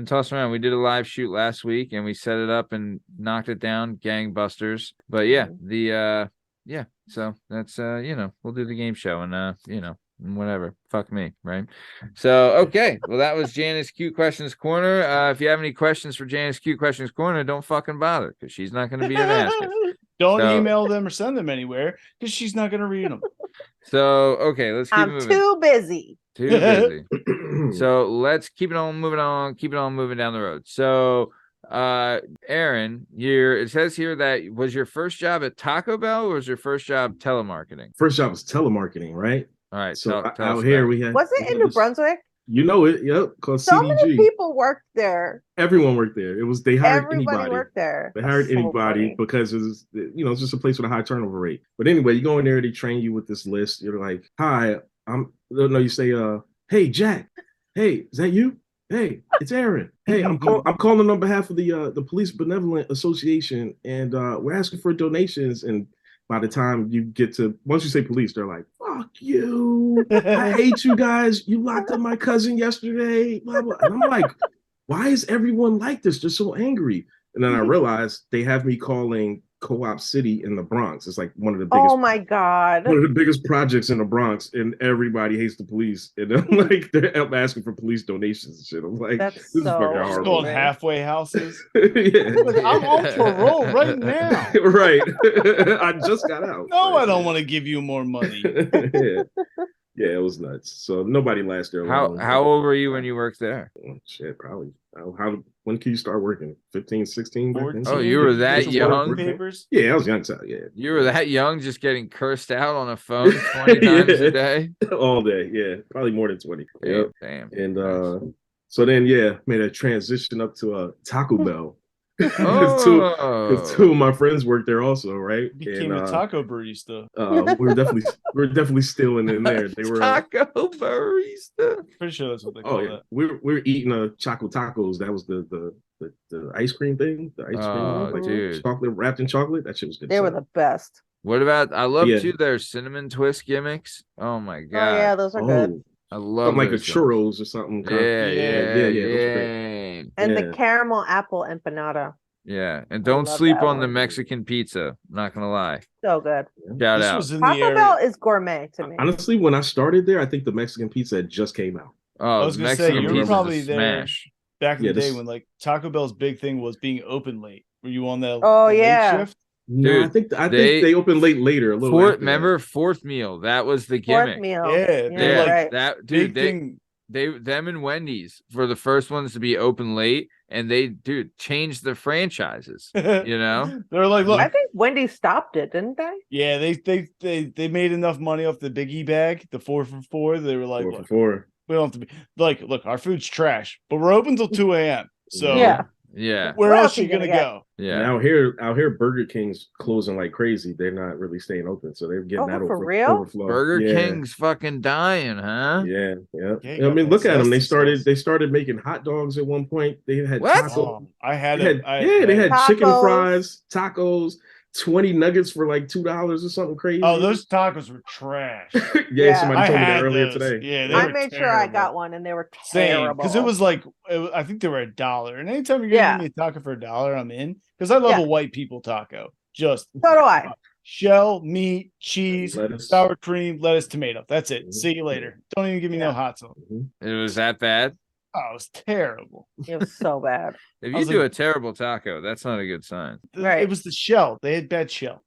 tossed around. We did a live shoot last week and we set it up and knocked it down, gangbusters. But yeah, so that's we'll do the game show and whatever. Fuck me, right? So okay. Well, that was Jana's Cute Questions Corner. If you have any questions for Jana's Cute Questions Corner, don't fucking bother because she's not gonna be here to ask it. Don't So- email them or send them anywhere because she's not gonna read them. So okay, let's keep I'm moving. too busy. Too busy. So let's keep it on moving down the road. So Aaron, it says here that was your first job at Taco Bell or was your first job telemarketing? First job was telemarketing, right? All right, So tell us out here about we had. Was we it had in New this- Brunswick? You know it, yep. Called So CDG. many people worked there. Everyone worked there. It was they hired Everybody anybody. worked there. They hired That's so anybody funny. because it was, it's just a place with a high turnover rate. But anyway, you go in there, they train you with this list. You're like, "Hi, you say, hey Jack, hey, is that you? Hey, it's Aaron. Hey, I'm calling on behalf of the Police Benevolent Association, and we're asking for donations." And by the time you get to, once you say police, they're like, "Fuck you! I hate you guys. You locked up my cousin yesterday." Blah blah. And I'm like, why is everyone like this? They're so angry. And then I realized they have me calling Co-op City in the Bronx. It's like one of the biggest. Oh my God. One of the biggest projects in the Bronx, and everybody hates the police. And I'm like, they're asking for police donations and shit. I'm like, That's this is so fucking It's horrible. called Right. halfway houses. Yeah. Look, I'm on parole right now. Right. I just got out. No, I don't want to give you more money. Yeah. Yeah, it was nuts. So nobody lasts there long. How old were you when you worked there? Oh, shit, probably. When can you start working? 15, 16? back then? 14. Oh, you were that Get your work young? Papers. Yeah, I was young, so yeah. You were that young, just getting cursed out on a phone 20 times a day? All day, yeah. Probably more than 20. Yep. Damn. And Nice. so then, made a transition up to a Taco Bell. Because Oh. two of my friends worked there also, right? Became and, a taco barista. we were definitely stealing in there. They were Taco barista. Pretty sure that's what they call oh yeah, that. we were eating Choco Tacos. That was the ice cream thing. The ice cream, Oh, like, dude. chocolate wrapped in chocolate. That shit was good. They were stuff. the best. What about, I love Yeah. too their cinnamon twist gimmicks. Oh my Oh God. yeah, those are good. I love something like a those things. churros or something. Yeah, Yeah, yeah, yeah, yeah. And Yeah. the caramel apple empanada. Yeah. And I don't love sleep that on the one. Mexican pizza. Not gonna lie. So good. Shout This out. was in the Taco area. Bell is gourmet to me. Honestly, when I started there, I think the Mexican pizza had just came out. Oh, I was gonna say, Mexican you were pizza's probably a there. smash. Back in Yeah, the day this- when like Taco Bell's big thing was being open late. Were you on that? Oh, late yeah. shift? No, I Dude, think they- they opened late later. A little Fourth, after that. remember fourth meal? That was the Fourth gimmick. meal. Yeah, Yeah, they're Yeah, like right. that Big dude. thing. Them and Wendy's were the first ones to be open late, and they changed the franchises. You know, They're like, look, I think Wendy stopped it, didn't they? yeah, they made enough money off the biggie bag, the 4 for 4. They were like, 4 for look, 4. we don't have to be like, look, our food's trash, but we're open till 2 a.m. So Yeah. yeah, where What else else you you gonna gonna go? yeah. And out here, Burger King's closing like crazy. They're not really staying open, so they're getting Oh, that for real? overflow. Burger Yeah. King's fucking dying, huh? Yeah. Yeah, you I got mean, that look at them. They zesty sauce. started making hot dogs at one point. They had What? taco. I had They it. had, they had chicken Tacos. fries, tacos, 20 nuggets for like $2 or something crazy. Oh, those tacos were trash. Yeah. Somebody I told me that had earlier those. today. Yeah, they I were made sure I terrible. got one, and they were Same, terrible. because it was like I think they were $1. And anytime you're gonna Yeah. give me a taco for $1, I'm in. Because I love Yeah. a white people taco. Just So do I. shell, meat, cheese, Lettuce. sour cream, lettuce, tomato. That's it. Mhm. See you later. Don't even give me no Yeah. hot sauce. It was that bad. Oh, it was terrible. It was so bad. If I you was do like- a terrible taco, that's not a good sign. Right. It was the shell. They had bad shell.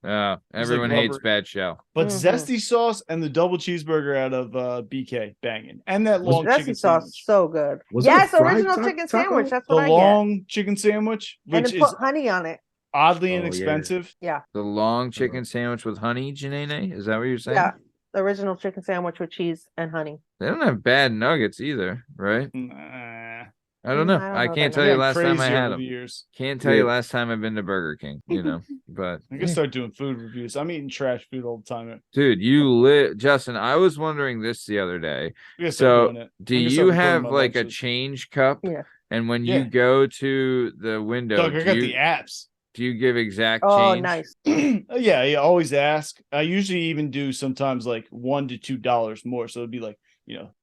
Everyone hates rubber. bad shell. But Mhm. zesty sauce and the double cheeseburger out of BK banging. And that long Zesty chicken sauce, sandwich. so good. Was it a Yes, fried original ta- chicken taco? sandwich. That's The what I get. long chicken sandwich, And which then is put honey on it. oddly Oh, yeah. inexpensive. Yeah. The long chicken sandwich with honey, Janene? Is that what you're saying? Yeah. The original chicken sandwich with cheese and honey. They don't have bad nuggets either, right? Nah. I don't know. I don't I know can't that tell you I've last gotten time I crazy had over the them. years. Can't tell you Yeah. last time I've been to Burger King, you know. But I can start doing food reviews. I'm eating trash food all the time. dude, you live, Justin. I was wondering this the other day. We gotta start So, doing it. do I'm gonna you start recording have my like a lunches. change cup? Yeah. And when Yeah. you go to the window, Doug, I got the do apps. you give exact Oh, change? nice. Yeah, I always ask. I usually even do sometimes like $1 to $2 more. So it'd be like,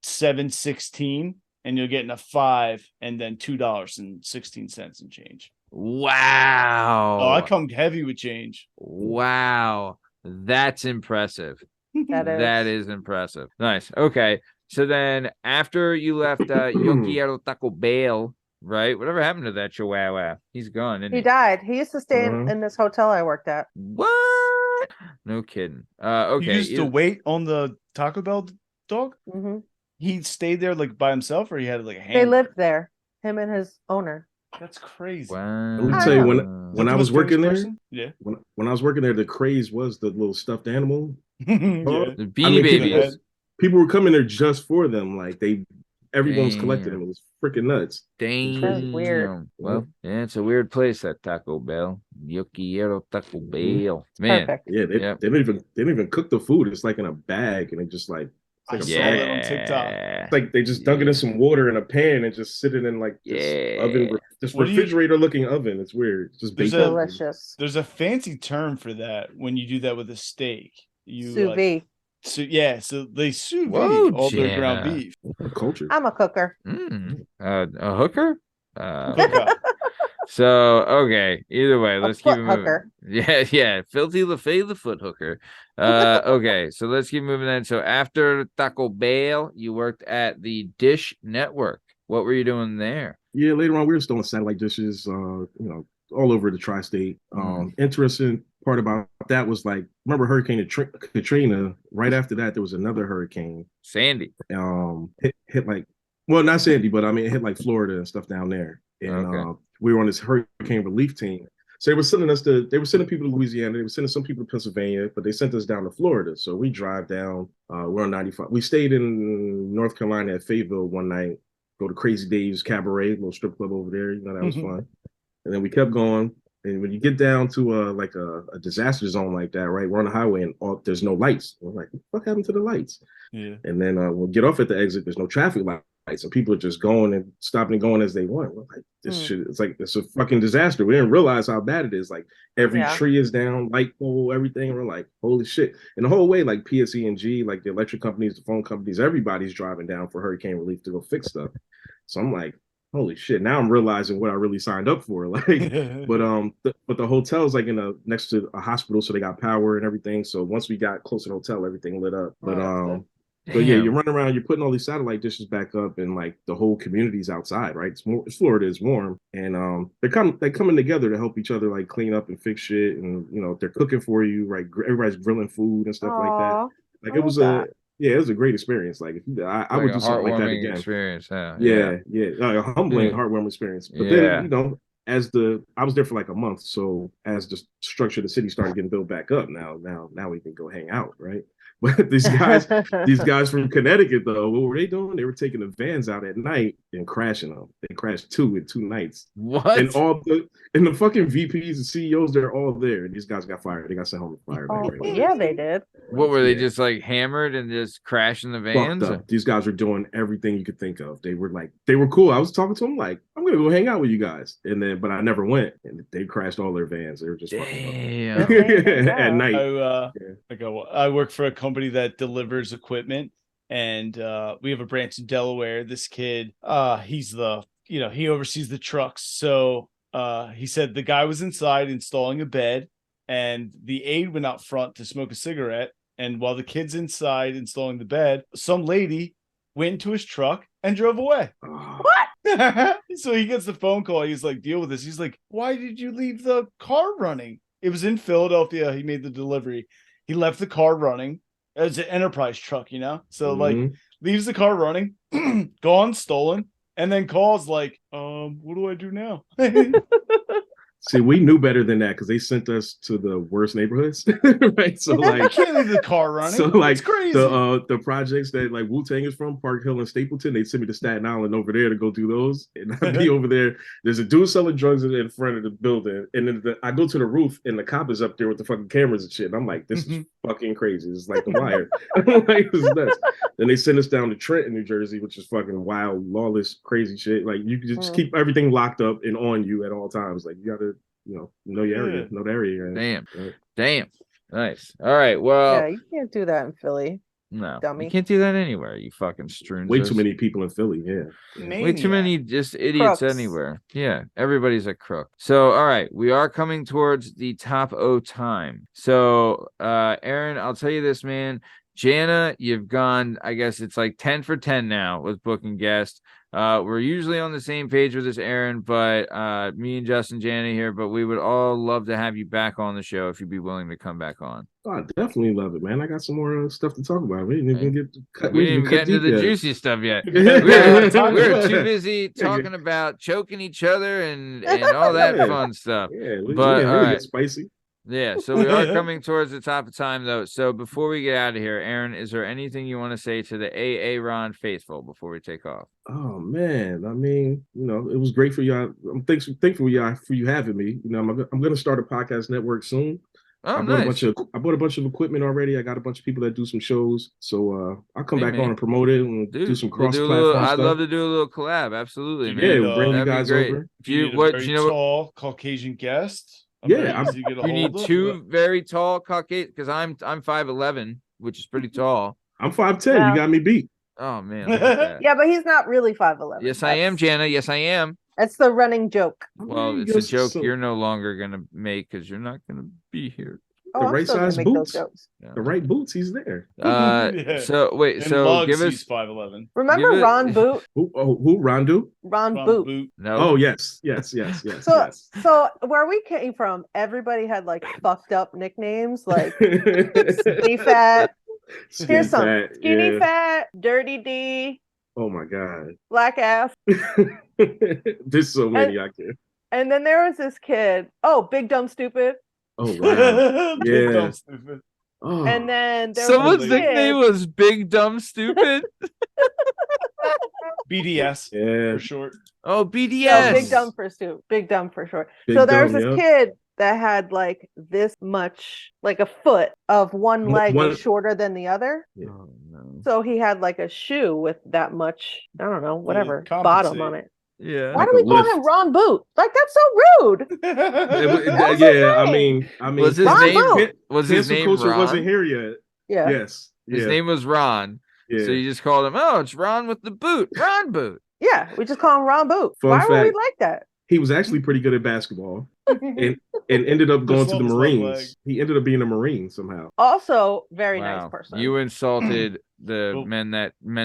$7.16, and you're getting a 5 and then $2.16 in change. Wow. Oh, I come heavy with change. Wow. That's impressive. That is impressive. Nice. Okay. So then after you left Yo Quiero Taco Bell, right? Whatever happened to that Chihuahua? He's gone, isn't He he? died. He used to stay Uh-huh. in this hotel I worked at. What? No kidding. He Okay. used to wait on the Taco Bell dog. Hmm. He stayed there like by himself, or he had like a hand. They lived there, him and his owner. That's crazy. Wow. Let me I tell you, know. when Is that when the I most was working famous there, person? Yeah. when I was working there, the craze was the little stuffed animal. Yeah. The Beanie I mean, Babies. people were coming there just for them. Like everyone was collecting Damn. them. It was freaking nuts. It's crazy. That's weird. Damn. Well, yeah, it's a weird place, that Taco Bell. Yo Quiero Taco Bell. Man. Perfect. Yeah, Yep. they don't even cook the food. It's like in a bag, and it just like I it's like a saw bag. that on TikTok. It's like they just dunk it in some water in a pan and just sit it in like this oven, this What do you- refrigerator looking oven. It's weird. It's just There's baked. Delicious. There's a fancy term for that when you do that with a steak. You Sous vide. So they sous Whoa, vide all their ground Jana. beef. Culture. I'm a cooker. A hooker? Cook up. So okay. Either way, let's keep foot it moving. hooker. Yeah. Filthy LaFay, the foot hooker. Okay, so let's keep moving then. So after Taco Bell, you worked at the Dish Network. What were you doing there? Yeah, later on we were installing satellite dishes, all over the tri-state. Interesting part about that was like, remember Hurricane Katrina? Right after that, there was another hurricane. Sandy. Hit like, well, not Sandy, but I mean, it hit like Florida and stuff down there. And Okay. we were on this hurricane relief team. So they were sending people to Louisiana. They were sending some people to Pennsylvania, but they sent us down to Florida. So we drive down. We're on 95. We stayed in North Carolina at Fayetteville one night. Go to Crazy Dave's Cabaret, little strip club over there. That was fun. And then we kept going. And when you get down to like a disaster zone like that, right? We're on the highway and there's no lights. We're like, what happened to the lights? Yeah. And then we'll get off at the exit. There's no traffic lights. And people are just going and stopping and going as they want. We're like, this shit, it's a fucking disaster. We didn't realize how bad it is. Like every tree is down, light pole, everything. We're like, holy shit. And the whole way, like PSE&G, like the electric companies, the phone companies, everybody's driving down for hurricane relief to go fix stuff. So I'm like, holy shit. Now I'm realizing what I really signed up for. Like, but the hotel's like next to a hospital, so they got power and everything. So once we got close to the hotel, everything lit up. But yeah, you're running around, you're putting all these satellite dishes back up, and like the whole community's outside, right? Florida is warm, and they're coming together to help each other, like clean up and fix shit, and they're cooking for you, right? Everybody's grilling food and stuff like that. Like it was a great experience. Like I would do something like that again. Experience, huh? Yeah, a humbling, heartwarming experience. But then I was there for like a month, so as the structure of the city started getting built back up, now we can go hang out, right? But these guys from Connecticut, though, what were they doing? They were taking the vans out at night and crashing them. They crashed 2 in 2 nights. What? And the fucking VPs and CEOs, they're all there. And these guys got fired. They got sent home to fire. Yeah, they did. What were they just like hammered and just crashing the vans? Fucked up. These guys were doing everything you could think of. They were cool. I was talking to them like, I'm gonna go hang out with you guys. But I never went. And they crashed all their vans. They were just damn at night. I work for a company that delivers equipment, and we have a branch in Delaware. This kid, he oversees the trucks. So he said the guy was inside installing a bed, and the aide went out front to smoke a cigarette. And while the kid's inside installing the bed, some lady went into his truck and drove away. What? So he gets the phone call. He's like, deal with this. He's like, why did you leave the car running? It was in Philadelphia. He made the delivery. He left the car running. It's an enterprise truck, So like leaves the car running, gone, stolen, and then calls like, what do I do now? See, we knew better than that because they sent us to the worst neighborhoods, right? So You like, can't leave the car running. so like it's crazy. the projects that like Wu-Tang is from, Park Hill and Stapleton, they sent me to Staten Island over there to go do those, and I'd be over there. There's a dude selling drugs in front of the building, and then I go to the roof, and the cop is up there with the fucking cameras and shit. And I'm like, this is fucking crazy. It's like The Wire. I'm like, this is nuts. Then they send us down to Trenton, New Jersey, which is fucking wild, lawless, crazy shit. Like you can just keep everything locked up and on you at all times. Like you gotta, know your area, know the area you're in. Damn. Right? Damn. Nice. All right. Well, Yeah, you can't do that in Philly. no, dummy. you can't do that anywhere. You fucking strewn. Way too many people in Philly. Yeah. Way too many just idiots Crooks. anywhere. Yeah, everybody's a crook. So, all right, we are coming towards the top O time. So, Aaron, I'll tell you this, man. Jana, you've gone, I guess it's like 10 for 10 now with booking guest. We're usually on the same page with this, Aaron, but me and Justin, Jana here, but we would all love to have you back on the show if you'd be willing to come back on. Oh, I definitely love it, man. I got some more stuff to talk about. We didn't even get cut. We didn't even get into the yet. juicy stuff yet. Yeah. We're too busy talking about choking each other and all that Yeah. fun stuff. Yeah, But, all right. get spicy. Yeah, so we are coming towards the top of time, though. So before we get out of here, Aaron, is there anything you want to say to the AA Ron faithful before we take off? Oh man, I mean, it was great for y'all. I'm thankful for you having me. I'm gonna start a podcast network soon. Oh, I bought a bunch of equipment already. I got a bunch of people that do some shows, so I'll come back on and promote it and do some cross-platform stuff. I'd love to do a little collab. Absolutely, man. Yeah, we'll bring you That'd be guys great. over. You know, tall Caucasian guest. Yeah, You need two very tall Caucasian, because I'm 5'11", which is pretty tall. I'm 5'10". Yeah. You got me beat. Oh man. look at that. Yeah, but he's not really 5'11". Yes, I am, Jana. Yes, I am. That's the running joke. Well, it's a joke you're no longer gonna make because you're not gonna be here. Oh, The I'm right still gonna size make boots. those jokes. The right boots, he's there. Yeah. So wait, In so Lugs, give us he's 5'11". Remember Give it- Ron Boot? Who? Randu? Ron Ron Boot. Boot. no. Oh yes. So where we came from, everybody had like fucked up nicknames, like Skinny Fat. Here's some Fat, Skinny yeah. Fat, Dirty D, Oh my god. Black Ass, There's so many I can. and then there was this kid. Oh, Big Dumb Stupid. Oh wow. Big Yeah. dumb stupid. Oh. And then there Someone's was a nickname kid. was Big Dumb Stupid. BDS yeah. for short. Oh, No, BDS. Big Dumb for Stu. Big Dumb for short. Big So there's Dumb, this yeah. kid that had like this much, like a foot of one leg One- was shorter than the other. Oh, no. So he had like a shoe with that much, I don't know, whatever, compensate. bottom on it. Yeah. Why Like do a we call lift. him Ron Boot? Like, that's so rude. That's Yeah, I insane. mean, Was his Ron name? Boot. Was his cancel name culture Ron? wasn't here yet. Yeah. Yes. His Yeah. name was Ron. Yeah. So you just called him. Oh, it's Ron with the boot. Ron Boot. Yeah. We just call him Ron Boot. Fun Why would we fact. like that? He was actually pretty good at basketball and ended up going Just to the love his left leg. Marines. He ended up being a Marine somehow. Also, very Wow. nice person. You insulted the Oh. men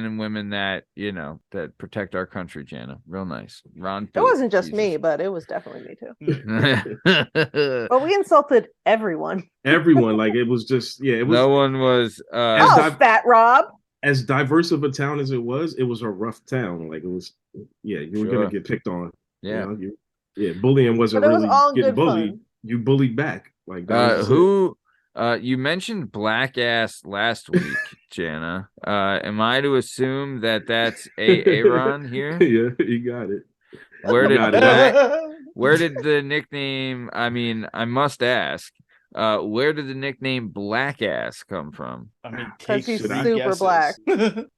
and women that that protect our country, Jana. Real nice. Ron. It wasn't just me, but it was definitely me too. me. But we insulted everyone. Everyone, like it was just, yeah, it was No one was. As Oh, div- Fat Rob. as diverse of a town as it was a rough town. Like it was, yeah, you were Sure. gonna get picked on. Yeah. Bullying wasn't But it was really all getting good bullied. fun. You bullied back. Like that was it. Who? You mentioned Black Ass last week, Jana. Am I to assume that that's Aaron here? Yeah, you got it. Where did Got it. Black, where did the nickname? I mean, I must ask. Where did the nickname Black Ass come from? I mean, 'Cause take he's three super guesses. black.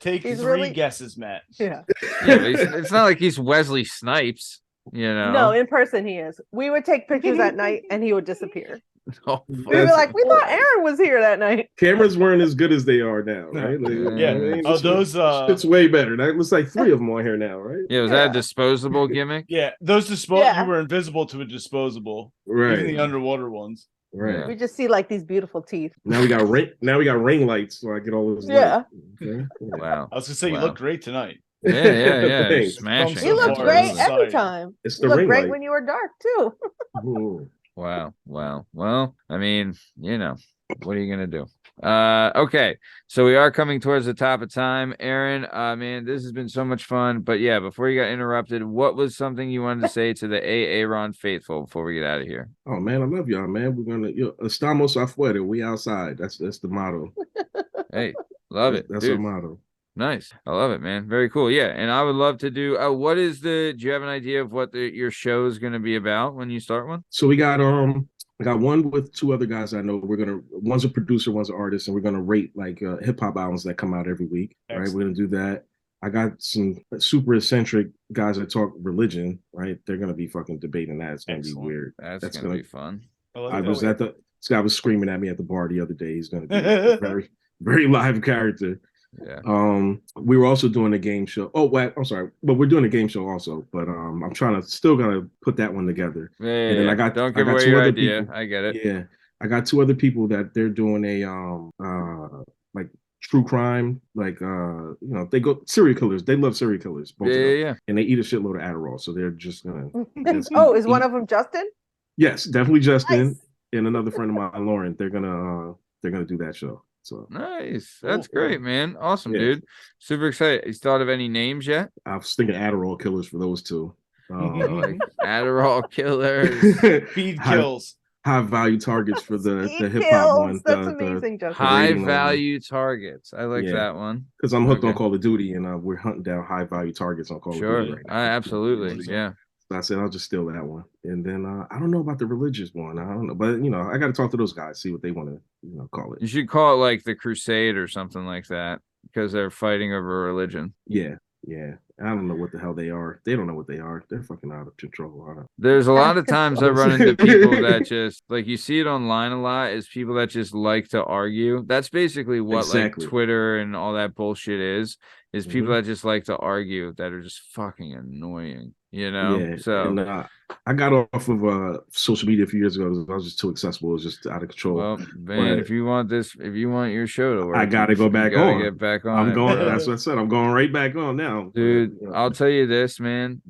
Take He's three really- guesses, Matt. Yeah. Yeah, it's not like he's Wesley Snipes, No, in person he is. We would take pictures at night and he would disappear. Oh, We'd be like, we thought Aaron was here that night. Cameras weren't as good as they are now, right? Like, Yeah. I mean, Oh, those it's way better. That looks like 3 of them on here now, right? yeah, was that a Yeah. disposable gimmick? yeah, those Yeah. you were invisible to a disposable. Even Right, the underwater ones. right. Yeah. We just see like these beautiful teeth. Now we got ring lights, so I get all those. Yeah. light. Okay. Wow. I was gonna say you Wow. look great tonight. Yeah. Thanks. Smashing. You look Hard great on every the side. time. It's You the look ring great light. when you were dark too. Ooh. Wow. Well, I mean, What are you gonna do? Okay, so we are coming towards the top of time. Aaron, man, this has been so much fun. But yeah, before you got interrupted, what was something you wanted to say to the Aaron faithful before we get out of here? Oh man, I love y'all, man. We're gonna estamos afuera. We outside. That's the motto. Hey, love it, That's our dude. motto. Nice. I love it, man. Very cool. Yeah, and I would love to do. Do you have an idea of what your show is going to be about when you start one? So I got one with two other guys I know. One's a producer, one's an artist, and we're gonna rate like hip hop albums that come out every week. Right, we're gonna do that. I got some super eccentric guys that talk religion. Right, they're gonna be fucking debating that. It's gonna be weird. That's gonna be fun. This guy was screaming at me at the bar the other day. He's gonna be a very very live character. Yeah. We were also doing a game show. Oh, wait, I'm sorry, but we're doing a game show also. But I'm still gonna put that one together. Yeah, and then don't give away your idea. People. I get it. Yeah, I got two other people that they're doing a like true crime, like they go serial killers. They love serial killers. Both of them. Yeah. And they eat a shitload of Adderall, so they're just gonna. Is one of them Justin? Yes, definitely Justin, nice. And another friend of mine, Lauren. They're gonna do that show. So nice. That's great, man. Awesome, dude. Super excited. You thought of any names yet? I was thinking Adderall killers for those two. Like Adderall killers, feed kills, high value targets for the hip hop one. That's amazing, Justin. High value targets. I like that one because I'm hooked on Call of Duty, and we're hunting down high value targets on Call of Duty right now. Absolutely, yeah. So I said I'll just steal that one, and then I don't know about the religious one. I don't know, but I got to talk to those guys, see what they want to call it. You should call it like the Crusade or something like that because they're fighting over religion. Yeah. I don't know what the hell they are. They don't know what they are. They're fucking out of control. There's a lot of times I run into people that just like you see it online a lot is people that just like to argue. That's basically what like Twitter and all that bullshit is people that just like to argue that are just fucking annoying. Yeah, so and, I got off of social media a few years ago because I was just too accessible. It was just out of control. Well, man, if you want your show to work, I gotta go back on. Get back on. I'm going. That's what I said. I'm going right back on now, dude. I'll tell you this, man.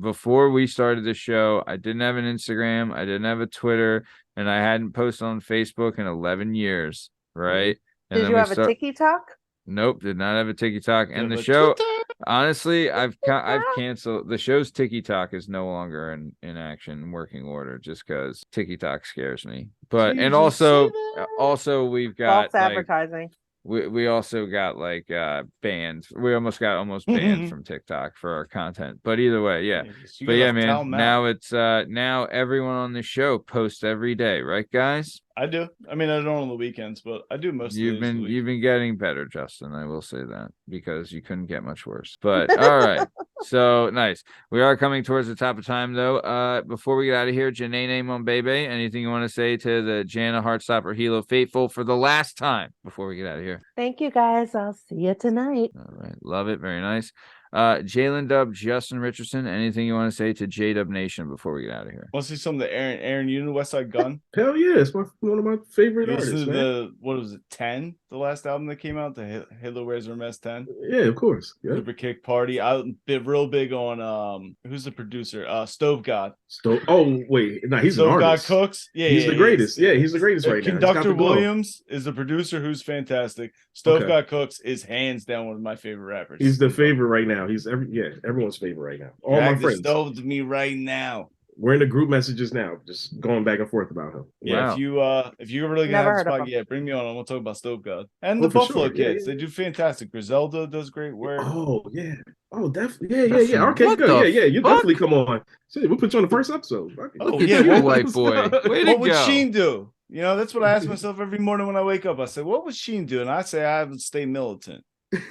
Before we started the show, I didn't have an Instagram, I didn't have a Twitter, and I hadn't posted on Facebook in 11 years. Right? And did you have a TikTok? Nope, did not have a TikTok. And the show, honestly, I've canceled the show's TikTok is no longer in action, working order, just because TikTok scares me. But and also we've got false advertising. We also got like banned. We almost got banned from TikTok for our content. But either way, yeah. But yeah, man. Now it's now everyone on the show posts every day, right, guys? I do. I mean, I don't on the weekends, but I do most of You've been getting better, Justin. I will say that because you couldn't get much worse. But all right. So nice. We are coming towards the top of time though. Before we get out of here, Janene Mombebe, anything you want to say to the Jana Heartstopper Hehlo faithful for the last time before we get out of here? Thank you guys. I'll see you tonight. All right. Love it. Very nice. Jdub, Justin Richardson, anything you want to say to jdub Nation before we get out of here? Want to see something to Aaron, you know West Side Gun? Hell yeah, it's one of my favorite artists. What was it, 10? The last album that came out, the Hehlo Wears Hermes 10? Yeah, of course. Yeah. Super Kick Party. I'm real big on who's the producer? Stove God. Oh wait, no, he's Stove an artist. God Cooks. Yeah, he's the greatest. Yeah, he's the greatest right now. Conductor Williams is the producer who's fantastic. Stove God Cooks is hands down one of my favorite rappers. He's the favorite right now. He's everyone's favorite right now. All my friends. Stove to me right now. We're in the group messages now, just going back and forth about him. Yeah, wow. if you really get a spot, bring me on. We'll talk about Stove God and the Buffalo Kids. They do fantastic. Griselda does great work. Oh yeah. Oh, definitely. Yeah. Okay, good. Yeah. You definitely come on. Shit, we'll put you on the first episode. Oh yeah, you white boy. What would Sheen do? That's what I ask myself every morning when I wake up. I say, what would Sheen do? And I say, I would stay militant. What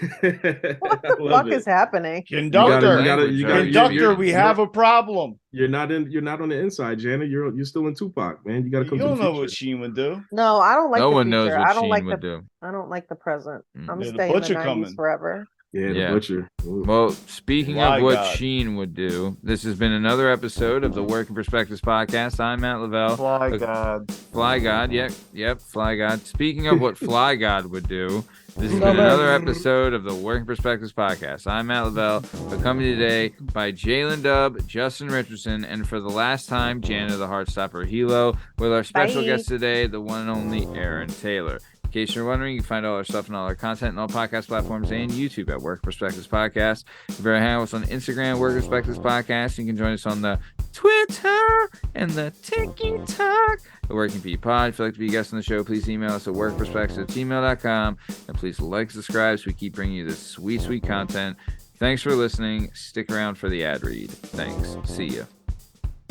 the fuck is happening? Conductor, we have a problem. You're not on the inside, Jana. You're still in Tupac, man. You got to come. You don't know what Sheen would do. No, I don't like. No the one future. knows what Sheen would do. I don't like the present. I'm the staying in the 90s coming forever. Yeah, the Yeah. butcher. Ooh. Well, speaking My of what God. Sheen would do, this has been another episode of the Working Perspectives podcast. I'm Matt Lavelle. My God. Fly God, yep, Fly God. Speaking of what Fly God would do, this has Love been it. another episode of the Working Perspectives podcast. I'm Matt Lavelle, accompanied today by jdub, Justin Richardson, and for the last time, Jana the Heartstopper Hehlo, with our special Bye. guest today, the one and only Aaron Taylor. In case you're wondering, you can find all our stuff and all our content on all podcast platforms and YouTube at Work Perspectives Podcast. If you're hang with us on Instagram, Work Perspectives Podcast. You can join us on the Twitter and the TikTok. The Working P Pod. If you'd like to be a guest on the show, please email us at workperspectives@gmail.com. And please like, subscribe, so we keep bringing you this sweet, sweet content. Thanks for listening. Stick around for the ad read. Thanks. See ya.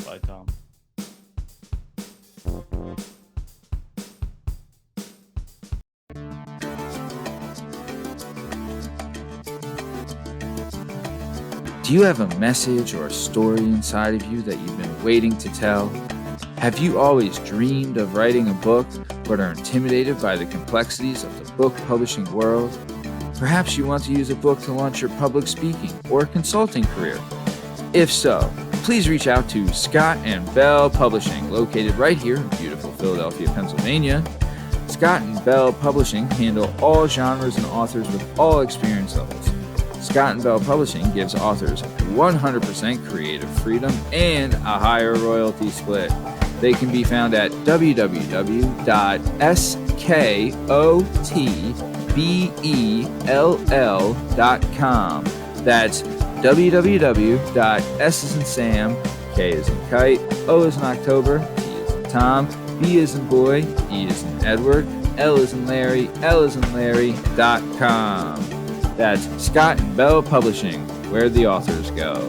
Bye, Tom. Do you have a message or a story inside of you that you've been waiting to tell? Have you always dreamed of writing a book, but are intimidated by the complexities of the book publishing world? Perhaps you want to use a book to launch your public speaking or consulting career. If so, please reach out to Scott and Bell Publishing, located right here in beautiful Philadelphia, Pennsylvania. Scott and Bell Publishing handle all genres and authors with all experience levels. Scott and Bell Publishing gives authors 100% creative freedom and a higher royalty split. They can be found at www.skotbell.com. That's www.s as in Sam, K as in Kite, O as in October, T as in Tom, B as in Boy, E as in Edward, L as in Larry, L as in Larry.com. That's Scott and Bell Publishing, where the authors go.